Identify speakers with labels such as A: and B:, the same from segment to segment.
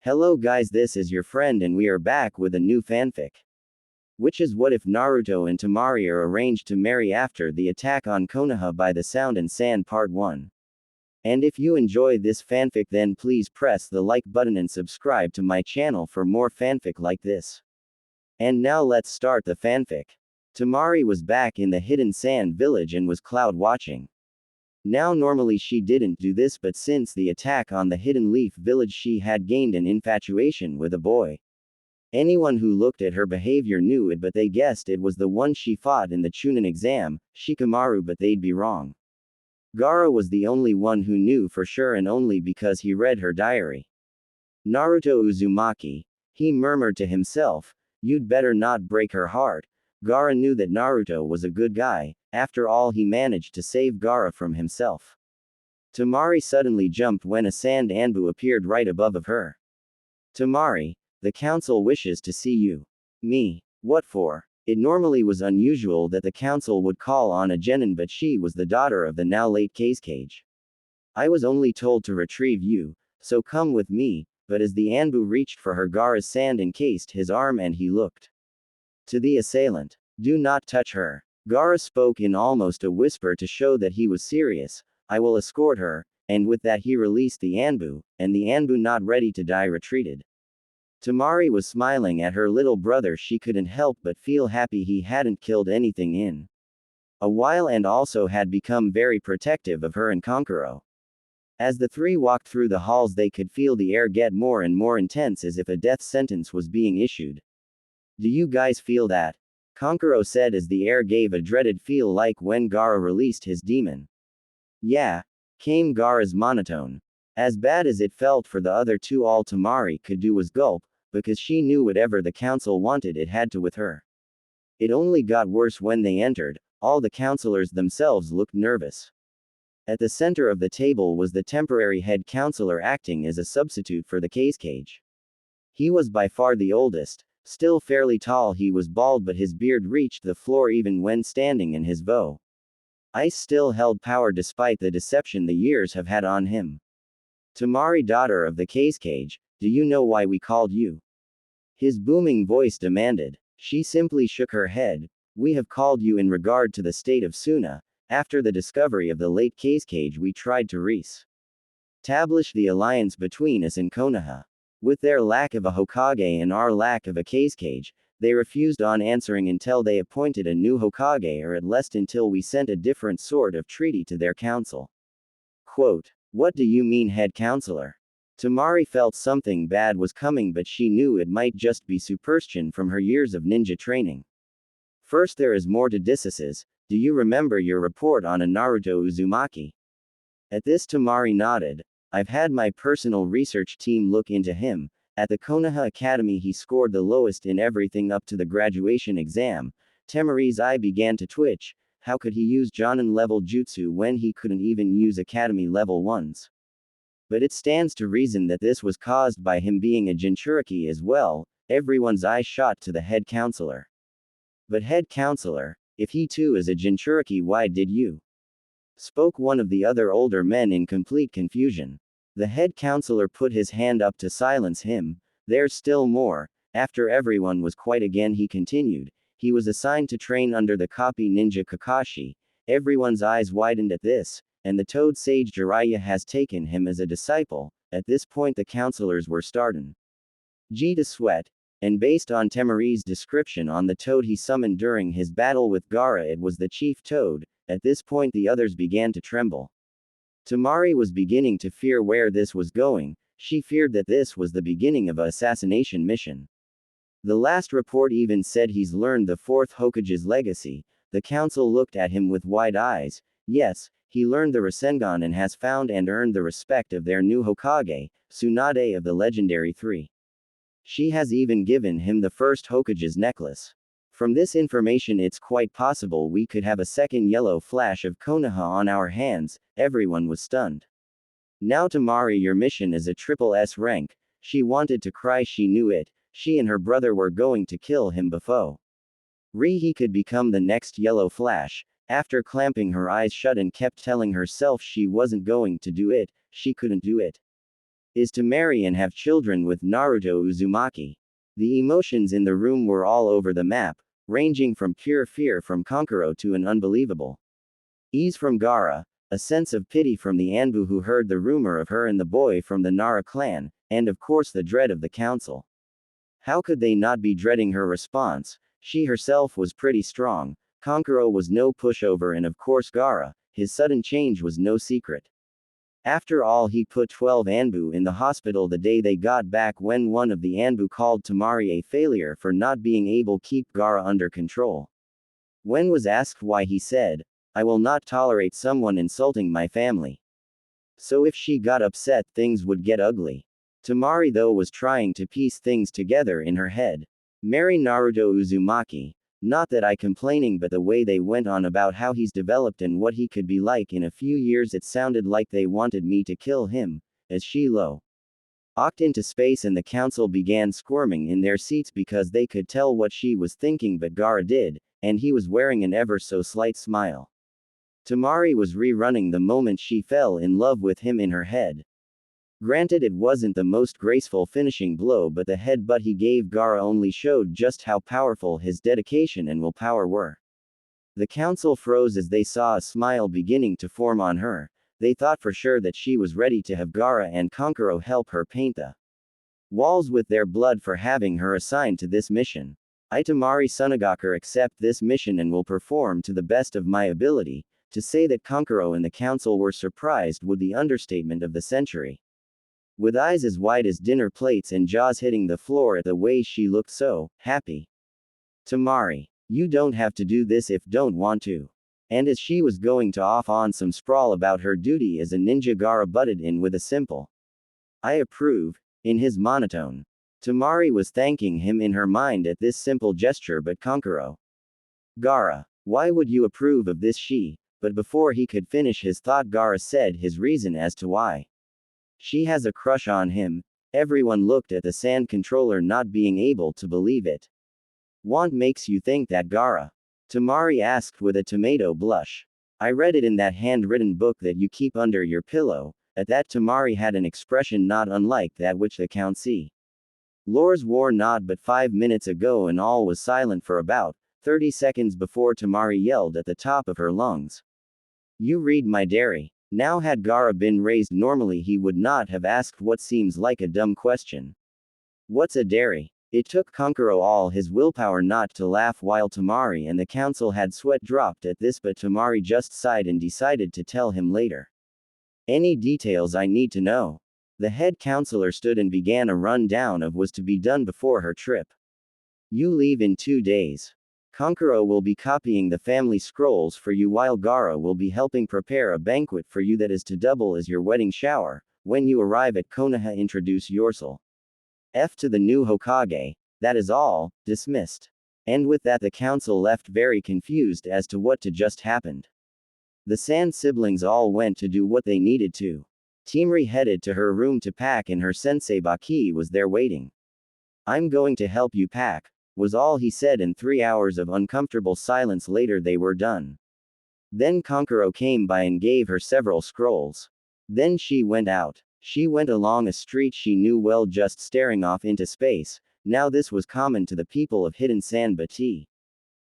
A: Hello guys, this is your friend and we are back with a new fanfic. Which is what if Naruto and Temari are arranged to marry after the attack on Konoha by the Sound and Sand Part 1. And if you enjoy this fanfic then please press the like button and subscribe to my channel for more fanfic like this. And now let's start the fanfic. Temari was back in the hidden sand village and was cloud watching. Now normally she didn't do this, but since the attack on the Hidden Leaf village she had gained an infatuation with a boy. Anyone who looked at her behavior knew it, but they guessed it was the one she fought in the Chunin exam, Shikamaru, but they'd be wrong. Gaara was the only one who knew for sure, and only because he read her diary. Naruto Uzumaki, he murmured to himself, you'd better not break her heart. Gaara knew that Naruto was a good guy. After all, he managed to save Gaara from himself. Temari suddenly jumped when a sand anbu appeared right above of her. Temari, the council wishes to see you. Me. What for? It normally was unusual that the council would call on a genin, but she was the daughter of the now late Cage. I was only told to retrieve you, so come with me, but as the anbu reached for her, Gaara's sand encased his arm and he looked to the assailant. Do not touch her. Gaara spoke in almost a whisper to show that he was serious. I will escort her, and with that he released the anbu, and the anbu, not ready to die, retreated. Temari was smiling at her little brother. She couldn't help but feel happy he hadn't killed anything in a while and also had become very protective of her and Kankuro. As the three walked through the halls they could feel the air get more and more intense, as if a death sentence was being issued. Do you guys feel that? Kankuro said as the air gave a dreaded feel, like when Gaara released his demon. Yeah, came Gaara's monotone. As bad as it felt for the other two, all Temari could do was gulp, because she knew whatever the council wanted it had to with her. It only got worse when they entered. All the counselors themselves looked nervous. At the center of the table was the temporary head counselor acting as a substitute for the Cage. He was by far the oldest. Still fairly tall, he was bald but his beard reached the floor even when standing, and his bow ice still held power despite the deception the years have had on him. Temari, daughter of the Cage, do you know why we called you? His booming voice demanded. She simply shook her head. We have called you in regard to the state of Suna. After the discovery of the late Cage, we tried to establish the alliance between us and Konoha. With their lack of a Hokage and our lack of a Cage, they refused on answering until they appointed a new Hokage, or at least until we sent a different sort of treaty to their council. Quote, what do you mean, head counselor? Temari felt something bad was coming, but she knew it might just be superstition from her years of ninja training. First, there is more to this. Do you remember your report on a Naruto Uzumaki? At this, Temari nodded. I've had my personal research team look into him. At the Konoha Academy he scored the lowest in everything up to the graduation exam. Temari's eye began to twitch. How could he use Jonin level jutsu when he couldn't even use Academy level ones? But it stands to reason that this was caused by him being a Jinchuriki as well. Everyone's eye shot to the head counselor. But head counselor, if he too is a Jinchuriki, why did you? Spoke one of the other older men in complete confusion. The head counselor put his hand up to silence him. There's still more. After everyone was quiet again, he continued. He was assigned to train under the copy ninja Kakashi. Everyone's eyes widened at this, and the Toad Sage Jiraiya has taken him as a disciple. At this point the counselors were starting to sweat. And based on Temari's description on the toad he summoned during his battle with Gaara, it was the chief toad. At this point the others began to tremble. Temari was beginning to fear where this was going. She feared that this was the beginning of an assassination mission. The last report even said he's learned the fourth Hokage's legacy. The council looked at him with wide eyes. Yes, he learned the Rasengan and has found and earned the respect of their new Hokage, Tsunade of the legendary three. She has even given him the first Hokage's necklace. From this information it's quite possible we could have a second yellow flash of Konoha on our hands. Everyone was stunned. Now Temari, your mission is a triple S rank. She wanted to cry, she knew it. She and her brother were going to kill him before he could become the next yellow flash. After clamping her eyes shut and kept telling herself she wasn't going to do it, she couldn't do it. is to marry and have children with Naruto Uzumaki. The emotions in the room were all over the map, ranging from pure fear from Kankuro to an unbelievable ease from Gaara, a sense of pity from the Anbu who heard the rumor of her and the boy from the Nara clan, and of course the dread of the council. How could they not be dreading her response? She herself was pretty strong. Kankuro was no pushover, and of course Gaara, his sudden change was no secret. After all, he put 12 Anbu in the hospital the day they got back when one of the Anbu called Temari a failure for not being able to keep Gaara under control. When was asked why, he said, "I will not tolerate someone insulting my family." So if she got upset, things would get ugly. Temari though was trying to piece things together in her head. Marry Naruto Uzumaki. Not that I complaining, but the way they went on about how he's developed and what he could be like in a few years, it sounded like they wanted me to kill him, as she walked into space and the council began squirming in their seats because they could tell what she was thinking, but Gaara did, and he was wearing an ever so slight smile. Temari was rerunning the moment she fell in love with him in her head. Granted, it wasn't the most graceful finishing blow, but the headbutt he gave Gaara only showed just how powerful his dedication and willpower were. The council froze as they saw a smile beginning to form on her. They thought for sure that she was ready to have Gaara and Kankuro help her paint the walls with their blood for having her assigned to this mission. I, Temari Sunagakure, accept this mission and will perform to the best of my ability. To say that Kankuro and the council were surprised would be the understatement of the century. With eyes as wide as dinner plates and jaws hitting the floor at the way she looked so happy. Temari, you don't have to do this if don't want to. And as she was going to off on some sprawl about her duty as a ninja, Gaara butted in with a simple "I approve," in his monotone. Temari was thanking him in her mind at this simple gesture, but Kankuro. "Gaara, why would you approve of this?" But before he could finish his thought, Gaara said his reason as to why. She has a crush on him. Everyone looked at the sand controller, not being able to believe it. "What makes you think that, Gaara?" Temari asked with a tomato blush. "I read it in that handwritten book that you keep under your pillow." At that, Temari had an expression not unlike that which the Count C. Lors wore not but 5 minutes ago, and all was silent for about 30 seconds before Temari yelled at the top of her lungs. "You read my diary." Now, had Gaara been raised normally, he would not have asked what seems like a dumb question. "What's a diary?" It took Kankuro all his willpower not to laugh, while Temari and the council had sweat dropped at this, but Temari just sighed and decided to tell him later. "Any details I need to know?" The head counselor stood and began a rundown of what was to be done before her trip. "You leave in 2 days. Kankuro will be copying the family scrolls for you, while Gaara will be helping prepare a banquet for you that is to double as your wedding shower. When you arrive at Konoha, introduce yourself to the new Hokage. That is all." Dismissed. And with that, the council left very confused as to what to just happened. The Sand siblings all went to do what they needed to. Temari headed to her room to pack, and her sensei Baki was there waiting. "I'm going to help you pack," was all he said, and 3 hours of uncomfortable silence later they were done. Then Kankuro came by and gave her several scrolls. Then she went out. She went along a street she knew well, just staring off into space. Now this was common to the people of Hidden Sand, but he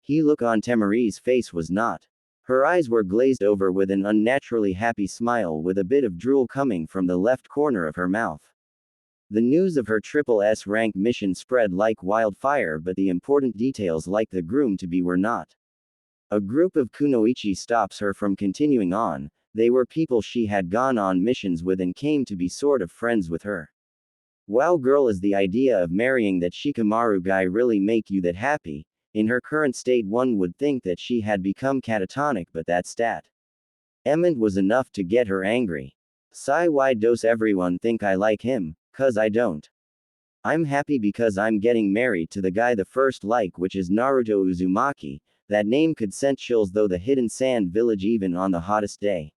A: look on Temari's face was not. Her eyes were glazed over with an unnaturally happy smile, with a bit of drool coming from the left corner of her mouth. The news of her triple S rank mission spread like wildfire, but the important details like the groom-to-be were not. A group of kunoichi stops her from continuing on. They were people she had gone on missions with and came to be sort of friends with her. "Wow girl, is the idea of marrying that Shikamaru guy really make you that happy?" In her current state, one would think that she had become catatonic, but that statement was enough to get her angry. "Sigh, why does everyone think I like him? 'Cause I don't. I'm happy because I'm getting married to the guy the first like, which is Naruto Uzumaki." That name could send chills through the Hidden Sand village even on the hottest day.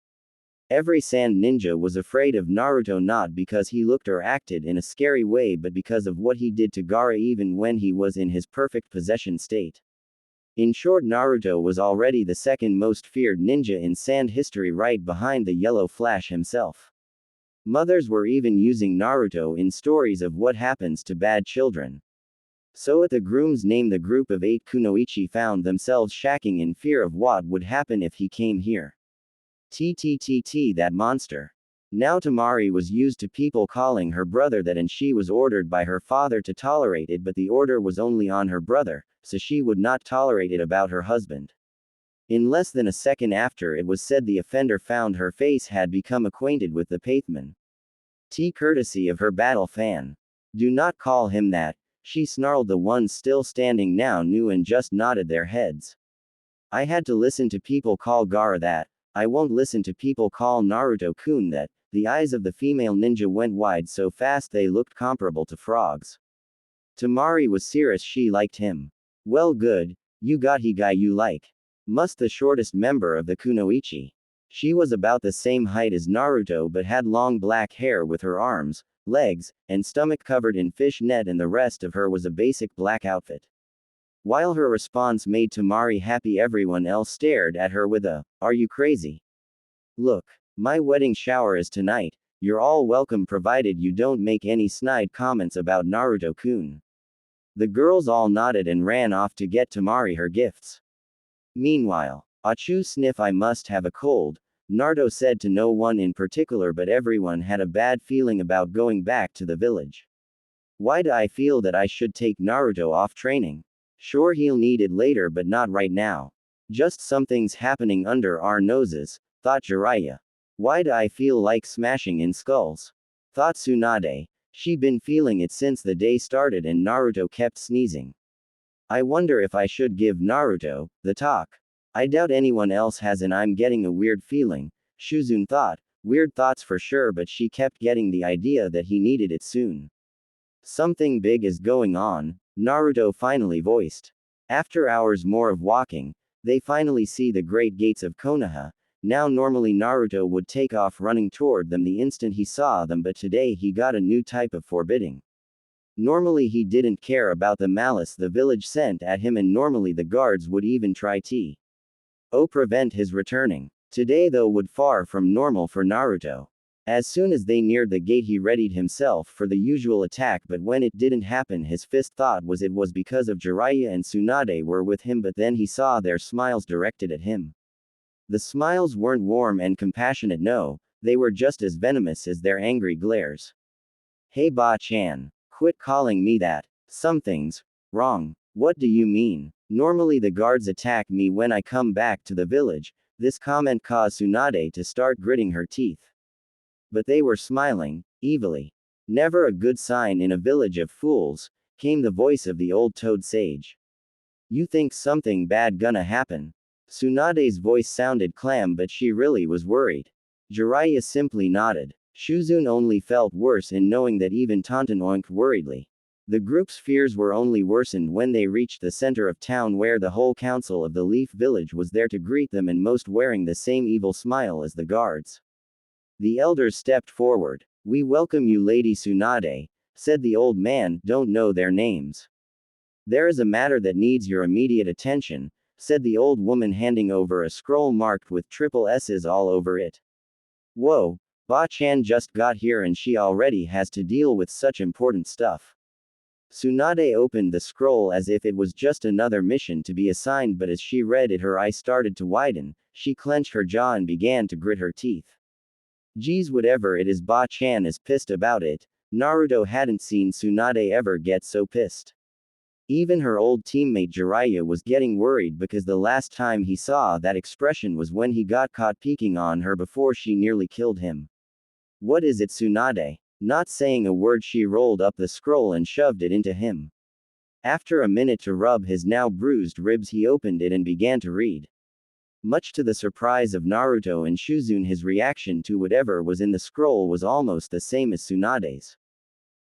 A: Every sand ninja was afraid of Naruto, not because he looked or acted in a scary way, but because of what he did to Gaara even when he was in his perfect possession state. In short, Naruto was already the second most feared ninja in sand history, right behind the Yellow Flash himself. Mothers were even using Naruto in stories of what happens to bad children. So at the groom's name, the group of 8 kunoichi found themselves shacking in fear of what would happen if he came here. TTTT, that monster. Now Temari was used to people calling her brother that, and she was ordered by her father to tolerate it, but the order was only on her brother, so she would not tolerate it about her husband. In less than a second after it was said, the offender found her face had become acquainted with the pavement. Courtesy of her battle fan. Do not call him that, she snarled. The ones still standing now knew and just nodded their heads. I had to listen to people call Gaara that. I won't listen to people call Naruto-kun that. The eyes of the female ninja went wide so fast they looked comparable to frogs. Temari was serious. She liked him. Well, good, you got he guy you like. Must the shortest member of the kunoichi. She was about the same height as Naruto but had long black hair with her arms, legs, and stomach covered in fish net, and the rest of her was a basic black outfit. While her response made Temari happy, everyone else stared at her with a, "Are you crazy? Look, my wedding shower is tonight, you're all welcome provided you don't make any snide comments about Naruto-kun." The girls all nodded and ran off to get Temari her gifts. Meanwhile, "Achoo sniff, I must have a cold," Naruto said to no one in particular, but everyone had a bad feeling about going back to the village. Why do I feel that I should take Naruto off training? Sure, he'll need it later, but not right now. Just something's happening under our noses, thought Jiraiya. Why do I feel like smashing in skulls? Thought Tsunade. She been feeling it since the day started and Naruto kept sneezing. I wonder if I should give Naruto the talk. I doubt anyone else has, and I'm getting a weird feeling, Shuzune thought. Weird thoughts for sure, but she kept getting the idea that he needed it soon. Something big is going on, Naruto finally voiced. After hours more of walking, they finally see the great gates of Konoha. Now normally Naruto would take off running toward them the instant he saw them, but today he got a new type of forbidding. Normally he didn't care about the malice the village sent at him, and normally the guards would even try to prevent his returning. Today though would far from normal for Naruto. As soon as they neared the gate he readied himself for the usual attack, but when it didn't happen his first thought was it was because of Jiraiya and Tsunade were with him, but then he saw their smiles directed at him. The smiles weren't warm and compassionate, no, they were just as venomous as their angry glares. Hey Ba-chan, quit calling me that. Something's wrong. What do you mean? Normally the guards attack me when I come back to the village. This comment caused Tsunade to start gritting her teeth. But they were smiling, evilly. Never a good sign in a village of fools, came the voice of the old toad sage. You think something bad gonna happen? Tsunade's voice sounded calm, but she really was worried. Jiraiya simply nodded. Shuzune only felt worse in knowing that even Tonton oinked worriedly. The group's fears were only worsened when they reached the center of town, where the whole council of the Leaf Village was there to greet them, and most wearing the same evil smile as the guards. The elders stepped forward. We welcome you, Lady Tsunade, said the old man. Don't know their names. There is a matter that needs your immediate attention, said the old woman, handing over a scroll marked with triple S's all over it. Whoa, Ba-chan just got here and she already has to deal with such important stuff. Tsunade opened the scroll as if it was just another mission to be assigned, but as she read it her eyes started to widen, she clenched her jaw and began to grit her teeth. Geez, whatever it is, Ba-chan is pissed about it. Naruto hadn't seen Tsunade ever get so pissed. Even her old teammate Jiraiya was getting worried, because the last time he saw that expression was when he got caught peeking on her before she nearly killed him. What is it, Tsunade? Not saying a word, she rolled up the scroll and shoved it into him. After a minute to rub his now bruised ribs, he opened it and began to read. Much to the surprise of Naruto and Shuzune, his reaction to whatever was in the scroll was almost the same as Tsunade's.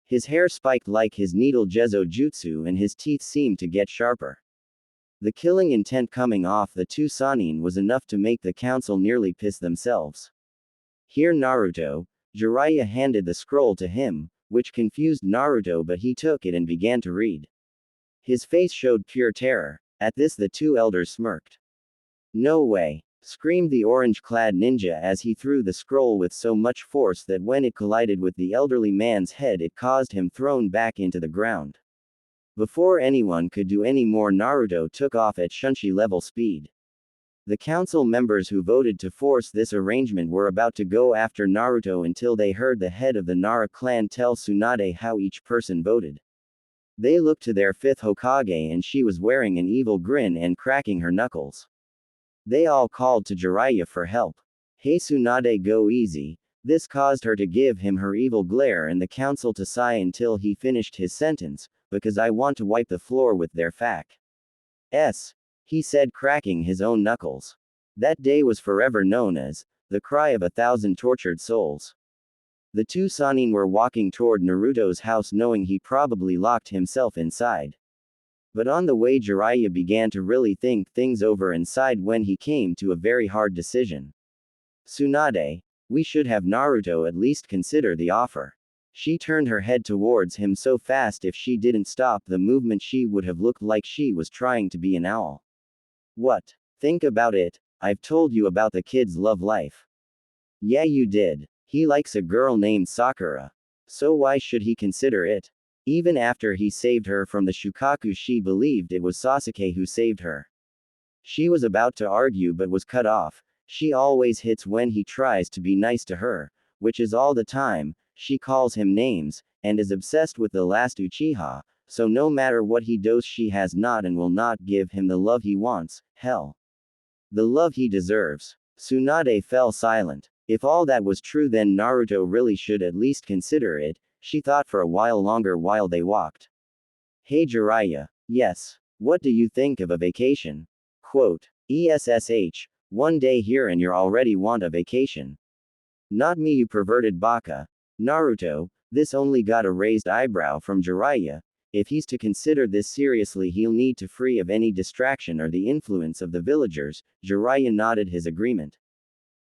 A: His hair spiked like his needle Jezo Jutsu and his teeth seemed to get sharper. The killing intent coming off the two Sannin was enough to make the council nearly piss themselves. Here, Naruto, Jiraiya handed the scroll to him, which confused Naruto, but he took it and began to read. His face showed pure terror. At this the two elders smirked. No way. screamed the orange-clad ninja as he threw the scroll with so much force that when it collided with the elderly man's head it caused him thrown back into the ground. Before anyone could do any more, Naruto took off at Shunshi-level speed. The council members who voted to force this arrangement were about to go after Naruto until they heard the head of the Nara clan tell Tsunade how each person voted. They looked to their fifth Hokage and she was wearing an evil grin and cracking her knuckles. They all called to Jiraiya for help. "Hey Tsunade, go easy." This caused her to give him her evil glare and the council to sigh until he finished his sentence, "Because I want to wipe the floor with their facts," he said, cracking his own knuckles. That day was forever known as the cry of 1,000 tortured souls. The two Sannin were walking toward Naruto's house knowing he probably locked himself inside. But on the way Jiraiya began to really think things over and sighed when he came to a very hard decision. "Tsunade, we should have Naruto at least consider the offer." She turned her head towards him so fast if she didn't stop the movement she would have looked like she was trying to be an owl. "What? Think about it. I've told you about the kid's love life." "Yeah, you did. He likes a girl named Sakura. So why should he consider it?" Even after he saved her from the Shukaku, she believed it was Sasuke who saved her. She was about to argue but was cut off. She always hits when he tries to be nice to her, which is all the time. She calls him names, and is obsessed with the last Uchiha, so no matter what he does she has not and will not give him the love he wants, hell, the love he deserves. Tsunade fell silent. If all that was true then Naruto really should at least consider it, she thought for a while longer while they walked. "Hey Jiraiya. Yes. What do you think of a vacation?" Quote. "ESSH. One day here and you're already want a vacation." "Not me, you perverted baka." Naruto, this only got a raised eyebrow from Jiraiya. If he's to consider this seriously he'll need to free of any distraction or the influence of the villagers. Jiraiya nodded his agreement.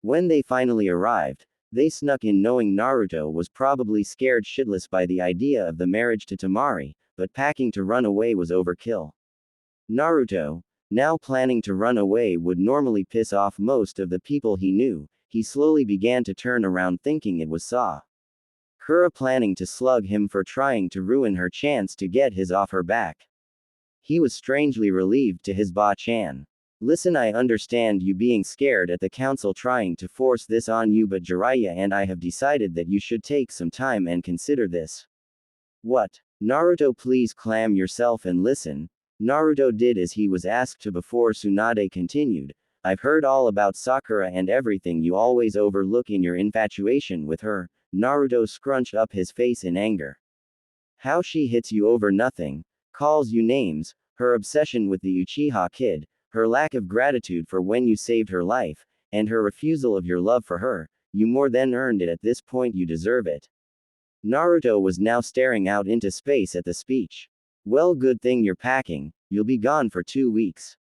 A: When they finally arrived, they snuck in knowing Naruto was probably scared shitless by the idea of the marriage to Temari, but packing to run away was overkill. Naruto, now planning to run away, would normally piss off most of the people he knew. He slowly began to turn around thinking it was Sakura planning to slug him for trying to ruin her chance to get his off her back. He was strangely relieved to his Ba-chan. "Listen, I understand you being scared at the council trying to force this on you, but Jiraiya and I have decided that you should take some time and consider this." "What?" "Naruto, please calm yourself and listen." Naruto did as he was asked to before Tsunade continued. "I've heard all about Sakura and everything you always overlook in your infatuation with her." Naruto scrunched up his face in anger. "How she hits you over nothing, calls you names, her obsession with the Uchiha kid, her lack of gratitude for when you saved her life, and her refusal of your love for her, you more than earned it. At this point you deserve it." Naruto was now staring out into space at the speech. "Well, good thing you're packing, you'll be gone for 2 weeks."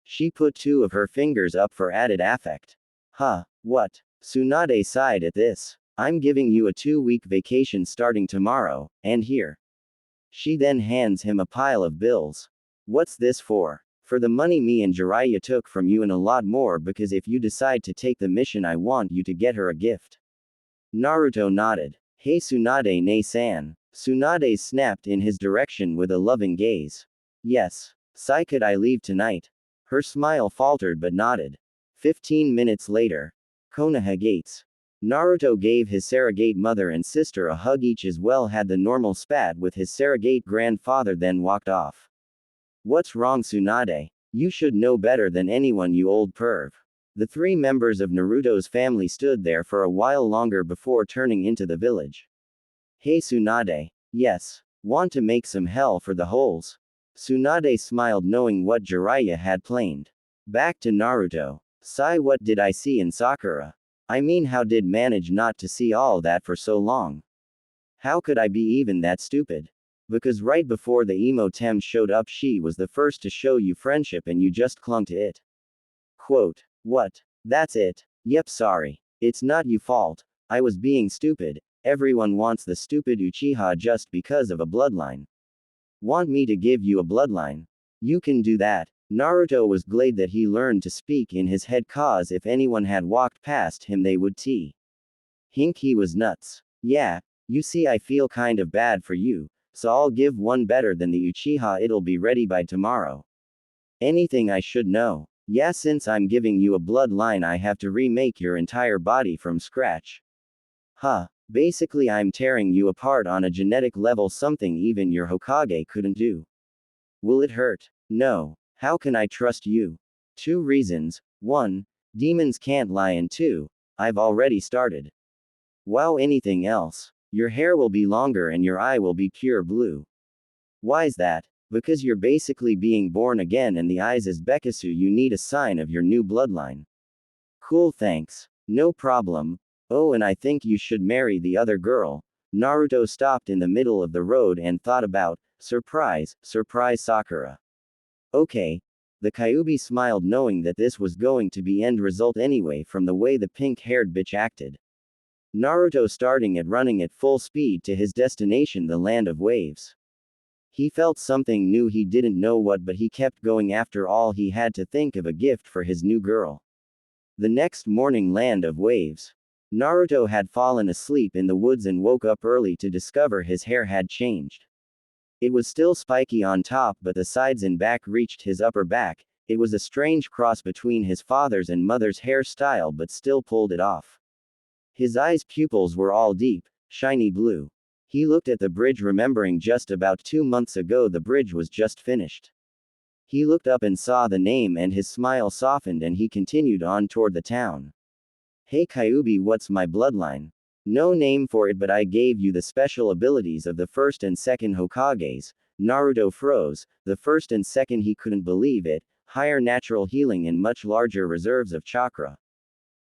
A: She put two of her fingers up for added affect. "Huh, what?" Tsunade sighed at this. "I'm giving you a 2-week vacation starting tomorrow, and here." She then hands him a pile of bills. "What's this for?" "For the money me and Jiraiya took from you and a lot more, because if you decide to take the mission I want you to get her a gift." Naruto nodded. "Hey Tsunade ne-san." Tsunade snapped in his direction with a loving gaze. "Yes. Sai, could I leave tonight?" Her smile faltered but nodded. 15 minutes later. Konoha gates. Naruto gave his surrogate mother and sister a hug each, as well had the normal spat with his surrogate grandfather, then walked off. "What's wrong, Tsunade? You should know better than anyone, you old perv." The three members of Naruto's family stood there for a while longer before turning into the village. "Hey Tsunade. Yes. Want to make some hell for the holes?" Tsunade smiled knowing what Jiraiya had planned. Back to Naruto. "Sai, what did I see in Sakura? I mean, how did manage not to see all that for so long? How could I be even that stupid? Because right before the emo Tem showed up she was the first to show you friendship and you just clung to it." Quote. "What? That's it? Yep, sorry. It's not you fault. I was being stupid. Everyone wants the stupid Uchiha just because of a bloodline. Want me to give you a bloodline? You can do that. Naruto was glad that he learned to speak in his head cause if anyone had walked past him they would think he was nuts. Yeah, you see I feel kind of bad for you, so I'll give one better than the Uchiha, it'll be ready by tomorrow. Anything I should know? Yeah, since I'm giving you a bloodline I have to remake your entire body from scratch. Huh. Basically I'm tearing you apart on a genetic level, something even your Hokage couldn't do. Will it hurt? No. How can I trust you? 2 reasons. 1. Demons can't lie, and 2. I've already started. Wow, anything else? Your hair will be longer and your eye will be pure blue. Why's that? Because you're basically being born again and the eyes is Bekasu, you need a sign of your new bloodline. Cool, thanks. No problem. Oh, and I think you should marry the other girl. Naruto stopped in the middle of the road and thought about, surprise, Sakura. Okay. The Kyuubi smiled knowing that this was going to be end result anyway from the way the pink-haired bitch acted. Naruto starting at running at full speed to his destination, the land of waves. He felt something new, he didn't know what, but he kept going. After all, he had to think of a gift for his new girl. The next morning, land of waves. Naruto had fallen asleep in the woods and woke up early to discover his hair had changed. It was still spiky on top, but the sides and back reached his upper back. It was a strange cross between his father's and mother's hairstyle, but still pulled it off. His eyes' pupils were all deep, shiny blue. He looked at the bridge, remembering just about 2 months ago the bridge was just finished. He looked up and saw the name and his smile softened and he continued on toward the town. Hey Kyuubi, what's my bloodline? No name for it, but I gave you the special abilities of the first and second Hokages. Naruto froze. The first and second, he couldn't believe it. Higher natural healing and much larger reserves of chakra.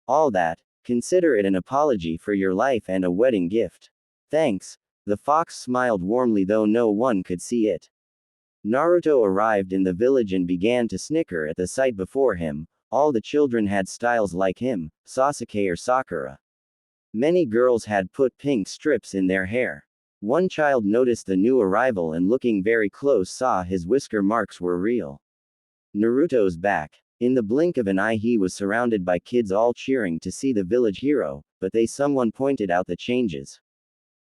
A: All that. Consider it an apology for your life and a wedding gift. Thanks. The fox smiled warmly, though no one could see it. Naruto arrived in the village and began to snicker at the sight before him. All the children had styles like him, Sasuke or Sakura. Many girls had put pink strips in their hair. One child noticed the new arrival and looking very close saw his whisker marks were real. Naruto's back. In the blink of an eye he was surrounded by kids all cheering to see the village hero, but someone pointed out the changes.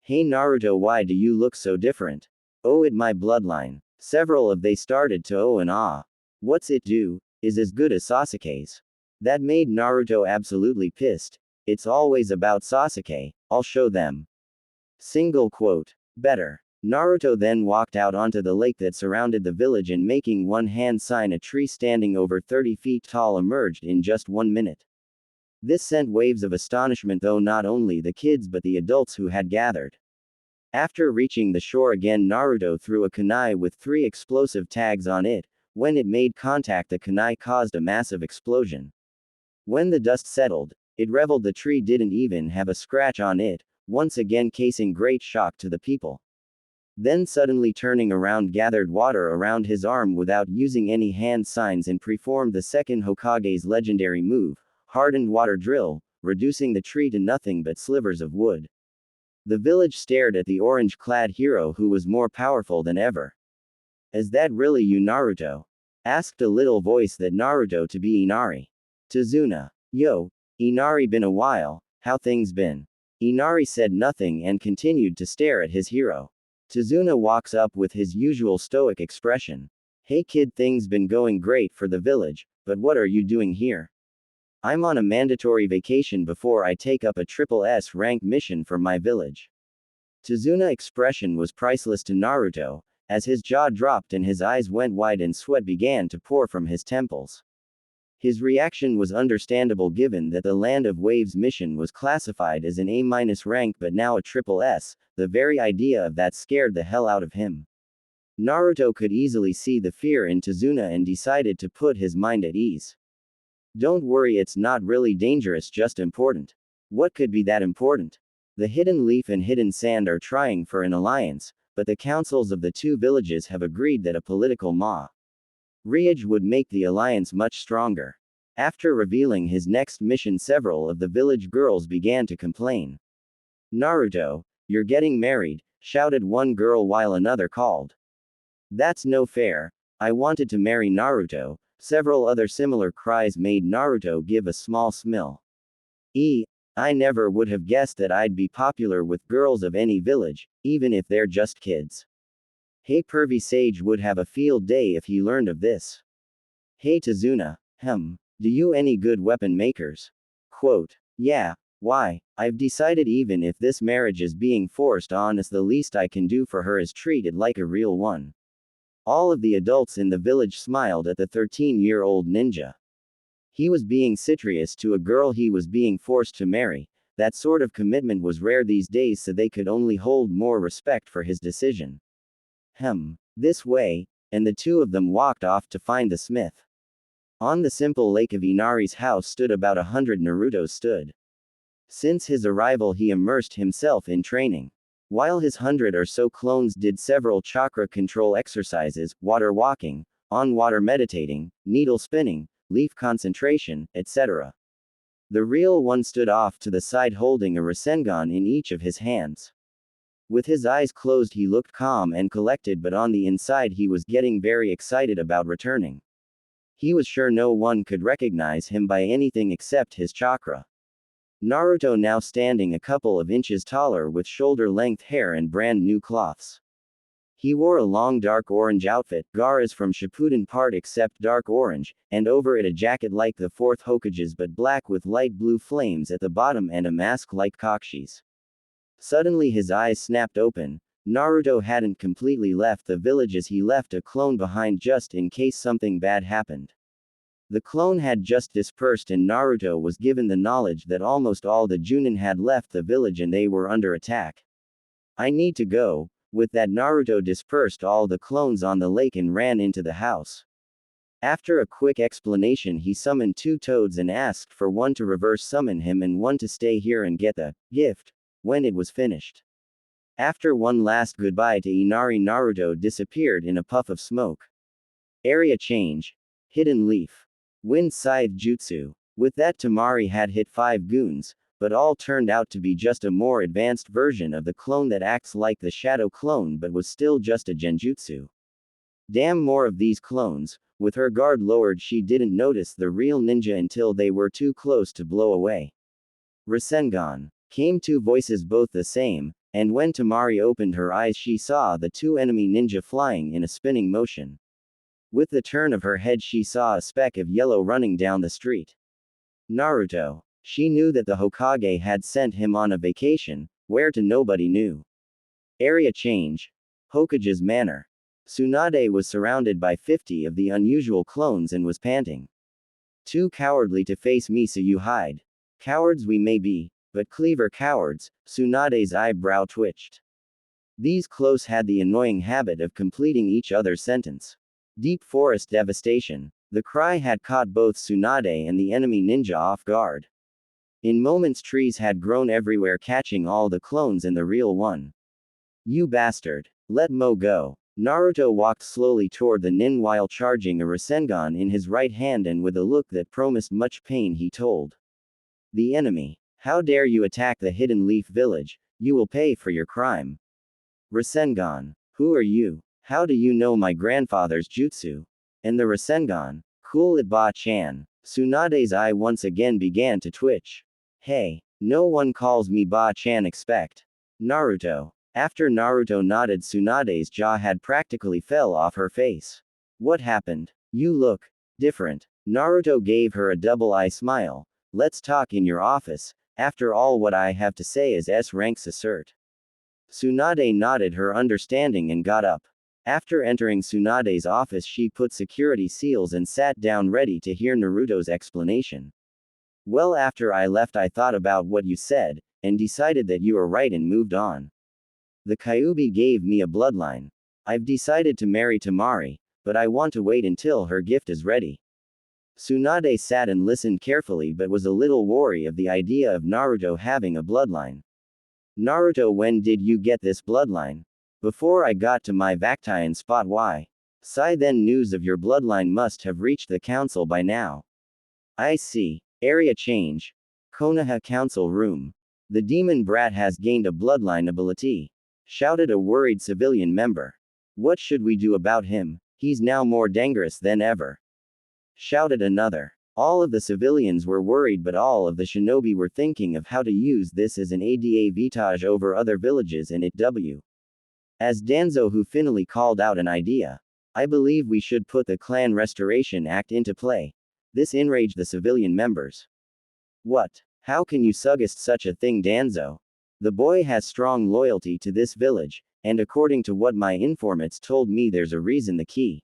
A: Hey Naruto, why do you look so different? Oh, it my bloodline. Several of they started to oh and ah. What's it do? Is as good as Sasuke's. That made Naruto absolutely pissed. It's always about Sasuke, I'll show them. Single quote. Better. Naruto then walked out onto the lake that surrounded the village and making one hand sign, a tree standing over 30 feet tall emerged in just 1 minute. This sent waves of astonishment, though not only the kids but the adults who had gathered. After reaching the shore again, Naruto threw a kunai with 3 explosive tags on it. When it made contact, the kunai caused a massive explosion. When the dust settled, it reveled the tree didn't even have a scratch on it, once again causing great shock to the people. Then suddenly turning around, gathered water around his arm without using any hand signs and performed the second Hokage's legendary move, hardened water drill, reducing the tree to nothing but slivers of wood. The village stared at the orange-clad hero who was more powerful than ever. Is that really you, Naruto? Asked a little voice that Naruto to be Inari. Tazuna. Yo, Inari, been a while, how things been? Inari said nothing and continued to stare at his hero. Tazuna walks up with his usual stoic expression. Hey kid, things been going great for the village, but what are you doing here? I'm on a mandatory vacation before I take up a triple S rank mission for my village. Tazuna's expression was priceless to Naruto, as his jaw dropped and his eyes went wide and sweat began to pour from his temples. His reaction was understandable given that the Land of Waves mission was classified as an A- rank but now a triple S, the very idea of that scared the hell out of him. Naruto could easily see the fear in Tazuna and decided to put his mind at ease. Don't worry, it's not really dangerous, just important. What could be that important? The Hidden Leaf and Hidden Sand are trying for an alliance, but the councils of the 2 villages have agreed that a political marriage would make the alliance much stronger. After revealing his next mission, several of the village girls began to complain. Naruto, you're getting married, shouted one girl while another called. That's no fair. I wanted to marry Naruto. Several other similar cries made Naruto give a small smile. I never would have guessed that I'd be popular with girls of any village, even if they're just kids. Hey, pervy sage would have a field day if he learned of this. Hey Tazuna, do you any good weapon makers? Quote, yeah, why, I've decided even if this marriage is being forced on us, the least I can do for her is treat it like a real one. All of the adults in the village smiled at the 13-year-old ninja. He was being serious to a girl he was being forced to marry. That sort of commitment was rare these days, so they could only hold more respect for his decision. This way, and the two of them walked off to find the smith. On the simple lake of Inari's house stood about 100 Narutos stood. Since his arrival he immersed himself in training. While his 100 or so clones did several chakra control exercises, water walking, on water meditating, needle spinning, leaf concentration, etc. The real one stood off to the side holding a Rasengan in each of his hands. With his eyes closed he looked calm and collected, but on the inside he was getting very excited about returning. He was sure no one could recognize him by anything except his chakra. Naruto now standing a couple of inches taller with shoulder-length hair and brand new cloths. He wore a long dark orange outfit, Gaara's from Shippuden part except dark orange, and over it a jacket like the fourth Hokage's but black with light blue flames at the bottom and a mask like Kakushi's. Suddenly his eyes snapped open. Naruto hadn't completely left the village as he left a clone behind just in case something bad happened. The clone had just dispersed and Naruto was given the knowledge that almost all the Junin had left the village and they were under attack. I need to go. With that Naruto dispersed all the clones on the lake and ran into the house. After a quick explanation he summoned two toads and asked for one to reverse summon him and one to stay here and get the gift when it was finished. After one last goodbye to Inari, Naruto disappeared in a puff of smoke. Area change. Hidden leaf. Wind scythe jutsu. With that Temari had hit 5 goons, but all turned out to be just a more advanced version of the clone that acts like the shadow clone but was still just a genjutsu. Damn, more of these clones. With her guard lowered she didn't notice the real ninja until they were too close to blow away. Rasengan. Came two voices both the same, and when Temari opened her eyes she saw the two enemy ninja flying in a spinning motion. With the turn of her head she saw a speck of yellow running down the street. Naruto. She knew that the Hokage had sent him on a vacation, where to nobody knew. Area change. Hokage's manor. Tsunade was surrounded by 50 of the unusual clones and was panting. Too cowardly to face me, so you hide. Cowards we may be, but clever cowards. Tsunade's eyebrow twitched. These close had the annoying habit of completing each other's sentence. Deep forest devastation. The cry had caught both Tsunade and the enemy ninja off guard. In moments trees had grown everywhere, catching all the clones and the real one. You bastard. Let Mo go. Naruto walked slowly toward the nin while charging a Rasengan in his right hand and with a look that promised much pain he told the enemy. How dare you attack the Hidden Leaf village? You will pay for your crime. Rasengan. Who are you? How do you know my grandfather's jutsu? And the Rasengan. Cool it, Ba-chan. Tsunade's eye once again began to twitch. Hey, no one calls me Ba-chan, expect. Naruto. After Naruto nodded, Tsunade's jaw had practically fell off her face. What happened? You look different. Naruto gave her a double-eye smile. Let's talk in your office. After all, what I have to say is S-ranks assert. Tsunade nodded her understanding and got up. After entering Tsunade's office she put security seals and sat down ready to hear Naruto's explanation. Well, after I left I thought about what you said, and decided that you were right and moved on. The Kyuubi gave me a bloodline. I've decided to marry Temari, but I want to wait until her gift is ready. Tsunade sat and listened carefully but was a little wary of the idea of Naruto having a bloodline. Naruto, when did you get this bloodline? Before I got to my Vactian spot. Why? Sai, then news of your bloodline must have reached the council by now. I see. Area change. Konoha council room. The demon brat has gained a bloodline ability. Shouted a worried civilian member. What should we do about him? He's now more dangerous than ever. Shouted another. All of the civilians were worried, but all of the shinobi were thinking of how to use this as an advantage over other villages in it. As Danzo, who finally called out an idea. I believe we should put the Clan Restoration Act into play. This enraged the civilian members. What? How can you suggest such a thing, Danzo? The boy has strong loyalty to this village, and according to what my informants told me, there's a reason. The key.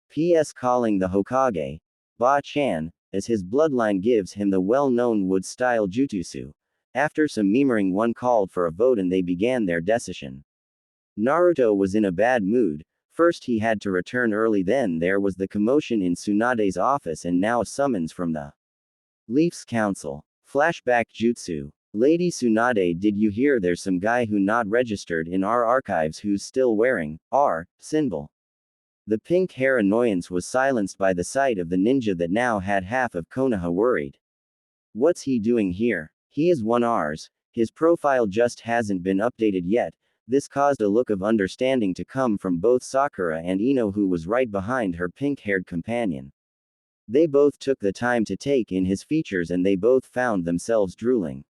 A: P.S. Calling the Hokage, Ba-chan, as his bloodline gives him the well-known wood-style jutsu. After some murmuring, one called for a vote and they began their decision. Naruto was in a bad mood. First he had to return early, then there was the commotion in Tsunade's office, and now a summons from the Leafs Council. Flashback jutsu. Lady Tsunade, did you hear there's some guy who not registered in our archives who's still wearing our symbol? The pink hair annoyance was silenced by the sight of the ninja that now had half of Konoha worried. What's he doing here? He is one ours. His profile just hasn't been updated yet. This caused a look of understanding to come from both Sakura and Ino, who was right behind her pink-haired companion. They both took the time to take in his features and they both found themselves drooling.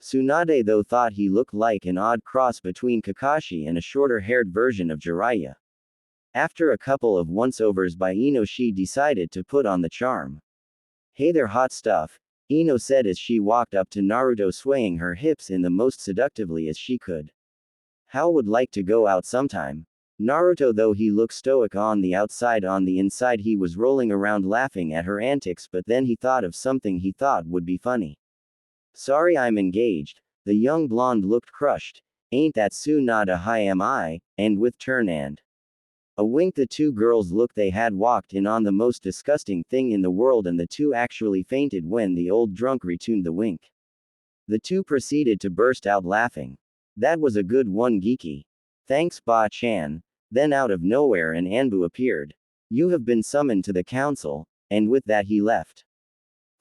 A: Tsunade, though, thought he looked like an odd cross between Kakashi and a shorter-haired version of Jiraiya. After a couple of once-overs by Ino, she decided to put on the charm. Hey there, hot stuff, Ino said as she walked up to Naruto, swaying her hips in the most seductively as she could. How would like to go out sometime? Naruto, though he looked stoic on the outside, on the inside he was rolling around laughing at her antics, but then he thought of something he thought would be funny. Sorry, I'm engaged. The young blonde looked crushed. Ain't that Tsunade high am I? And with turn and a wink, the two girls looked. They had walked in on the most disgusting thing in the world, and the two actually fainted when the old drunk returned the wink. The two proceeded to burst out laughing. That was a good one, Geeky. Thanks, Ba-chan. Then out of nowhere an Anbu appeared. You have been summoned to the council, and with that he left.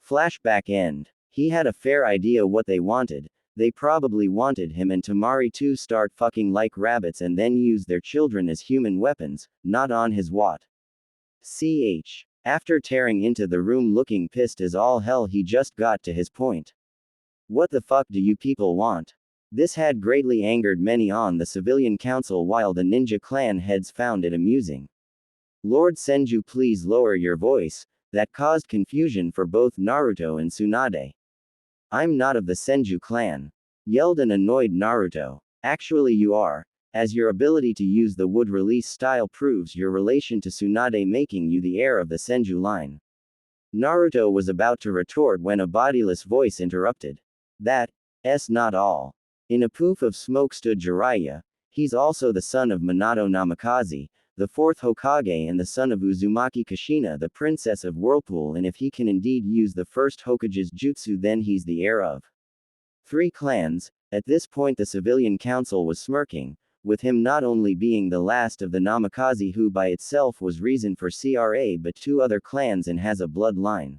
A: Flashback end. He had a fair idea what they wanted. They probably wanted him and Temari to start fucking like rabbits and then use their children as human weapons, not on his what. After tearing into the room looking pissed as all hell, he just got to his point. What the fuck do you people want? This had greatly angered many on the civilian council, while the ninja clan heads found it amusing. Lord Senju, please lower your voice. That caused confusion for both Naruto and Tsunade. I'm not of the Senju clan, yelled an annoyed Naruto. Actually you are, as your ability to use the wood release style proves your relation to Tsunade, making you the heir of the Senju line. Naruto was about to retort when a bodiless voice interrupted. That's not all. In a poof of smoke stood Jiraiya. He's also the son of Minato Namikaze, the fourth Hokage, and the son of Uzumaki Kushina, the princess of Whirlpool, and if he can indeed use the first Hokage's jutsu, then he's the heir of 3 clans. At this point the civilian council was smirking, with him not only being the last of the Namikaze, who by itself was reason for CRA, but 2 other clans and has a bloodline.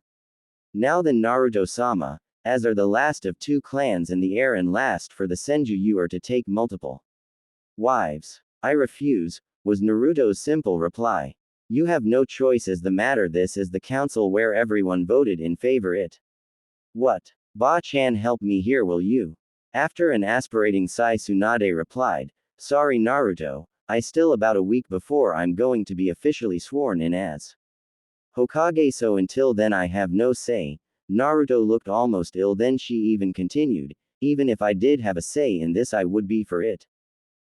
A: Now then, Naruto-sama, as are the last of 2 clans and the heir and last for the Senju, you are to take multiple wives. I refuse, was Naruto's simple reply. You have no choice as the matter. This is the council where everyone voted in favor it. What? Ba-chan, help me here, will you? After an aspirating sigh, Tsunade replied, sorry Naruto, I still about a week before I'm going to be officially sworn in as Hokage, so until then I have no say. Naruto looked almost ill, then she even continued, even if I did have a say in this I would be for it.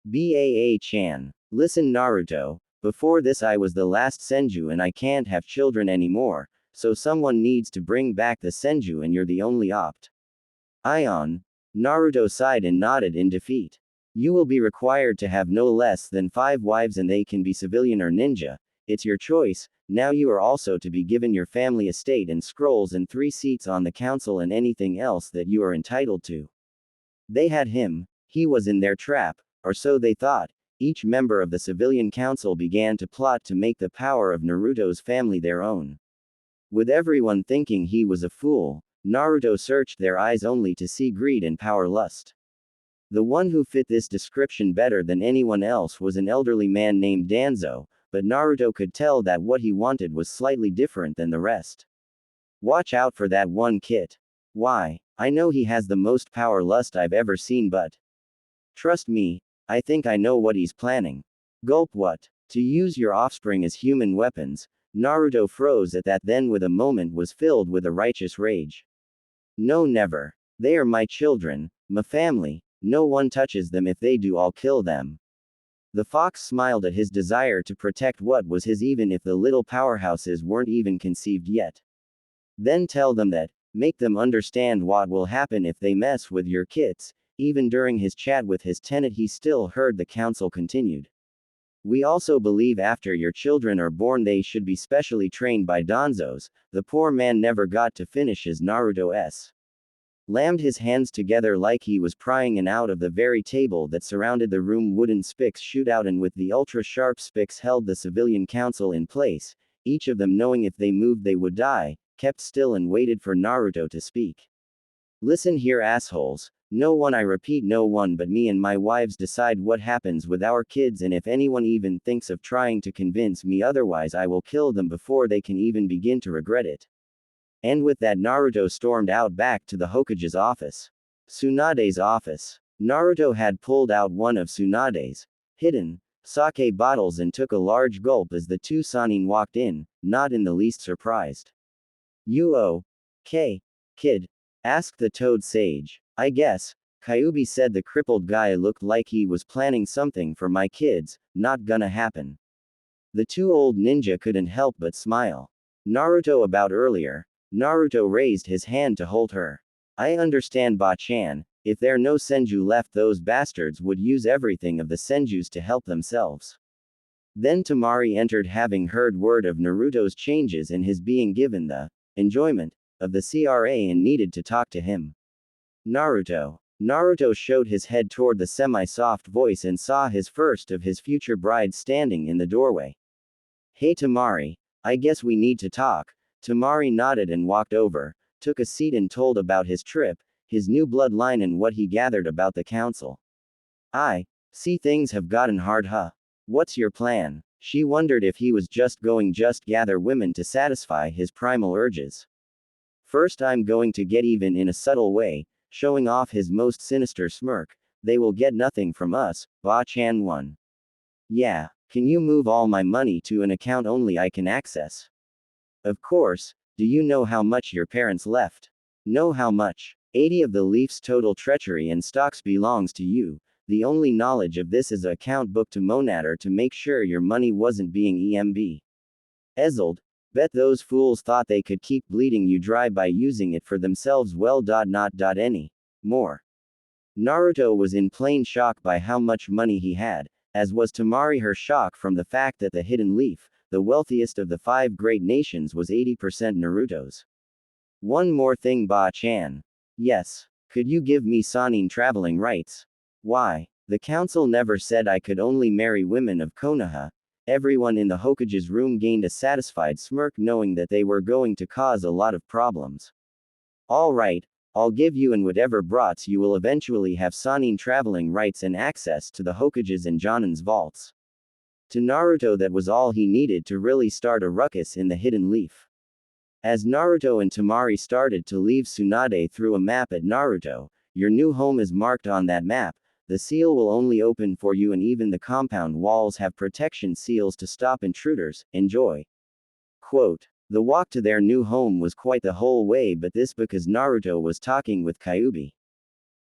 A: Baa-chan. Listen Naruto, before this I was the last Senju and I can't have children anymore, so someone needs to bring back the Senju and you're the only opt. Ion. Naruto sighed and nodded in defeat. You will be required to have no less than 5 wives and they can be civilian or ninja. It's your choice. Now you are also to be given your family estate and scrolls and 3 seats on the council and anything else that you are entitled to. They had him. He was in their trap, or so they thought. Each member of the civilian council began to plot to make the power of Naruto's family their own. With everyone thinking he was a fool, Naruto searched their eyes only to see greed and power lust. The one who fit this description better than anyone else was an elderly man named Danzo, but Naruto could tell that what he wanted was slightly different than the rest. Watch out for that one kid. Why? I know he has the most power lust I've ever seen, but trust me, I think I know what he's planning. Gulp. What? To use your offspring as human weapons? Naruto froze at that, then with a moment was filled with a righteous rage. No, never. They are my children, my family. No one touches them. If they do, I'll kill them. The fox smiled at his desire to protect what was his, even if the little powerhouses weren't even conceived yet. Then tell them that, make them understand what will happen if they mess with your kids. Even during his chat with his tenant, he still heard the council continued. We also believe after your children are born, they should be specially trained by Danzos. The poor man never got to finish as Naruto lammed his hands together like he was prying an out of the very table that surrounded the room. Wooden spikes shoot out, and with the ultra-sharp spikes held the civilian council in place, each of them knowing if they moved they would die, kept still and waited for Naruto to speak. Listen here, assholes. No one, I repeat, no one but me and my wives decide what happens with our kids, and if anyone even thinks of trying to convince me otherwise, I will kill them before they can even begin to regret it. And with that, Naruto stormed out back to the Hokage's office. Tsunade's office. Naruto had pulled out one of Tsunade's hidden sake bottles and took a large gulp as the two Sannin walked in, not in the least surprised. You okay, kid? Asked the Toad Sage. I guess, Kyuubi said. The crippled guy looked like he was planning something for my kids. Not gonna happen. The two old ninja couldn't help but smile. Naruto, about earlier. Naruto raised his hand to hold her. I understand, Ba-chan. If there no senju left, those bastards would use everything of the senjus to help themselves. Then Temari entered, having heard word of Naruto's changes and his being given the enjoyment of the CRA, and needed to talk to him. Naruto. Naruto showed his head toward the semi-soft voice and saw his first of his future bride standing in the doorway. Hey Temari, I guess we need to talk. Temari nodded and walked over, took a seat and told about his trip, his new bloodline and what he gathered about the council. I see things have gotten hard, huh? What's your plan? She wondered if he was just gather women to satisfy his primal urges. First, I'm going to get even in a subtle way, showing off his most sinister smirk. They will get nothing from us, Ba-chan won. Yeah, can you move all my money to an account only I can access? Of course. Do you know how much your parents left? Know how much? 80 of the Leaf's total treasury and stocks belongs to you. The only knowledge of this is an account book to Monader to make sure your money wasn't being embezzled. Bet those fools thought they could keep bleeding you dry by using it for themselves. Well, not any more. Naruto was in plain shock by how much money he had, as was Temari, her shock from the fact that the Hidden Leaf, the wealthiest of the 5 great nations, was 80% Naruto's. One more thing, Ba-chan. Yes. Could you give me Sannin traveling rights? Why? The council never said I could only marry women of Konoha. Everyone in the Hokage's room gained a satisfied smirk, knowing that they were going to cause a lot of problems. All right, I'll give you, and whatever brats you will eventually have Sannin traveling rights and access to the Hokage's and Jonin's vaults. To Naruto, that was all he needed to really start a ruckus in the Hidden Leaf. As Naruto and Temari started to leave, Tsunade threw a map at Naruto. Your new home is marked on that map. The seal will only open for you, and even the compound walls have protection seals to stop intruders. Enjoy. Quote. The walk to their new home was quite the whole way, but this because Naruto was talking with Kyuubi.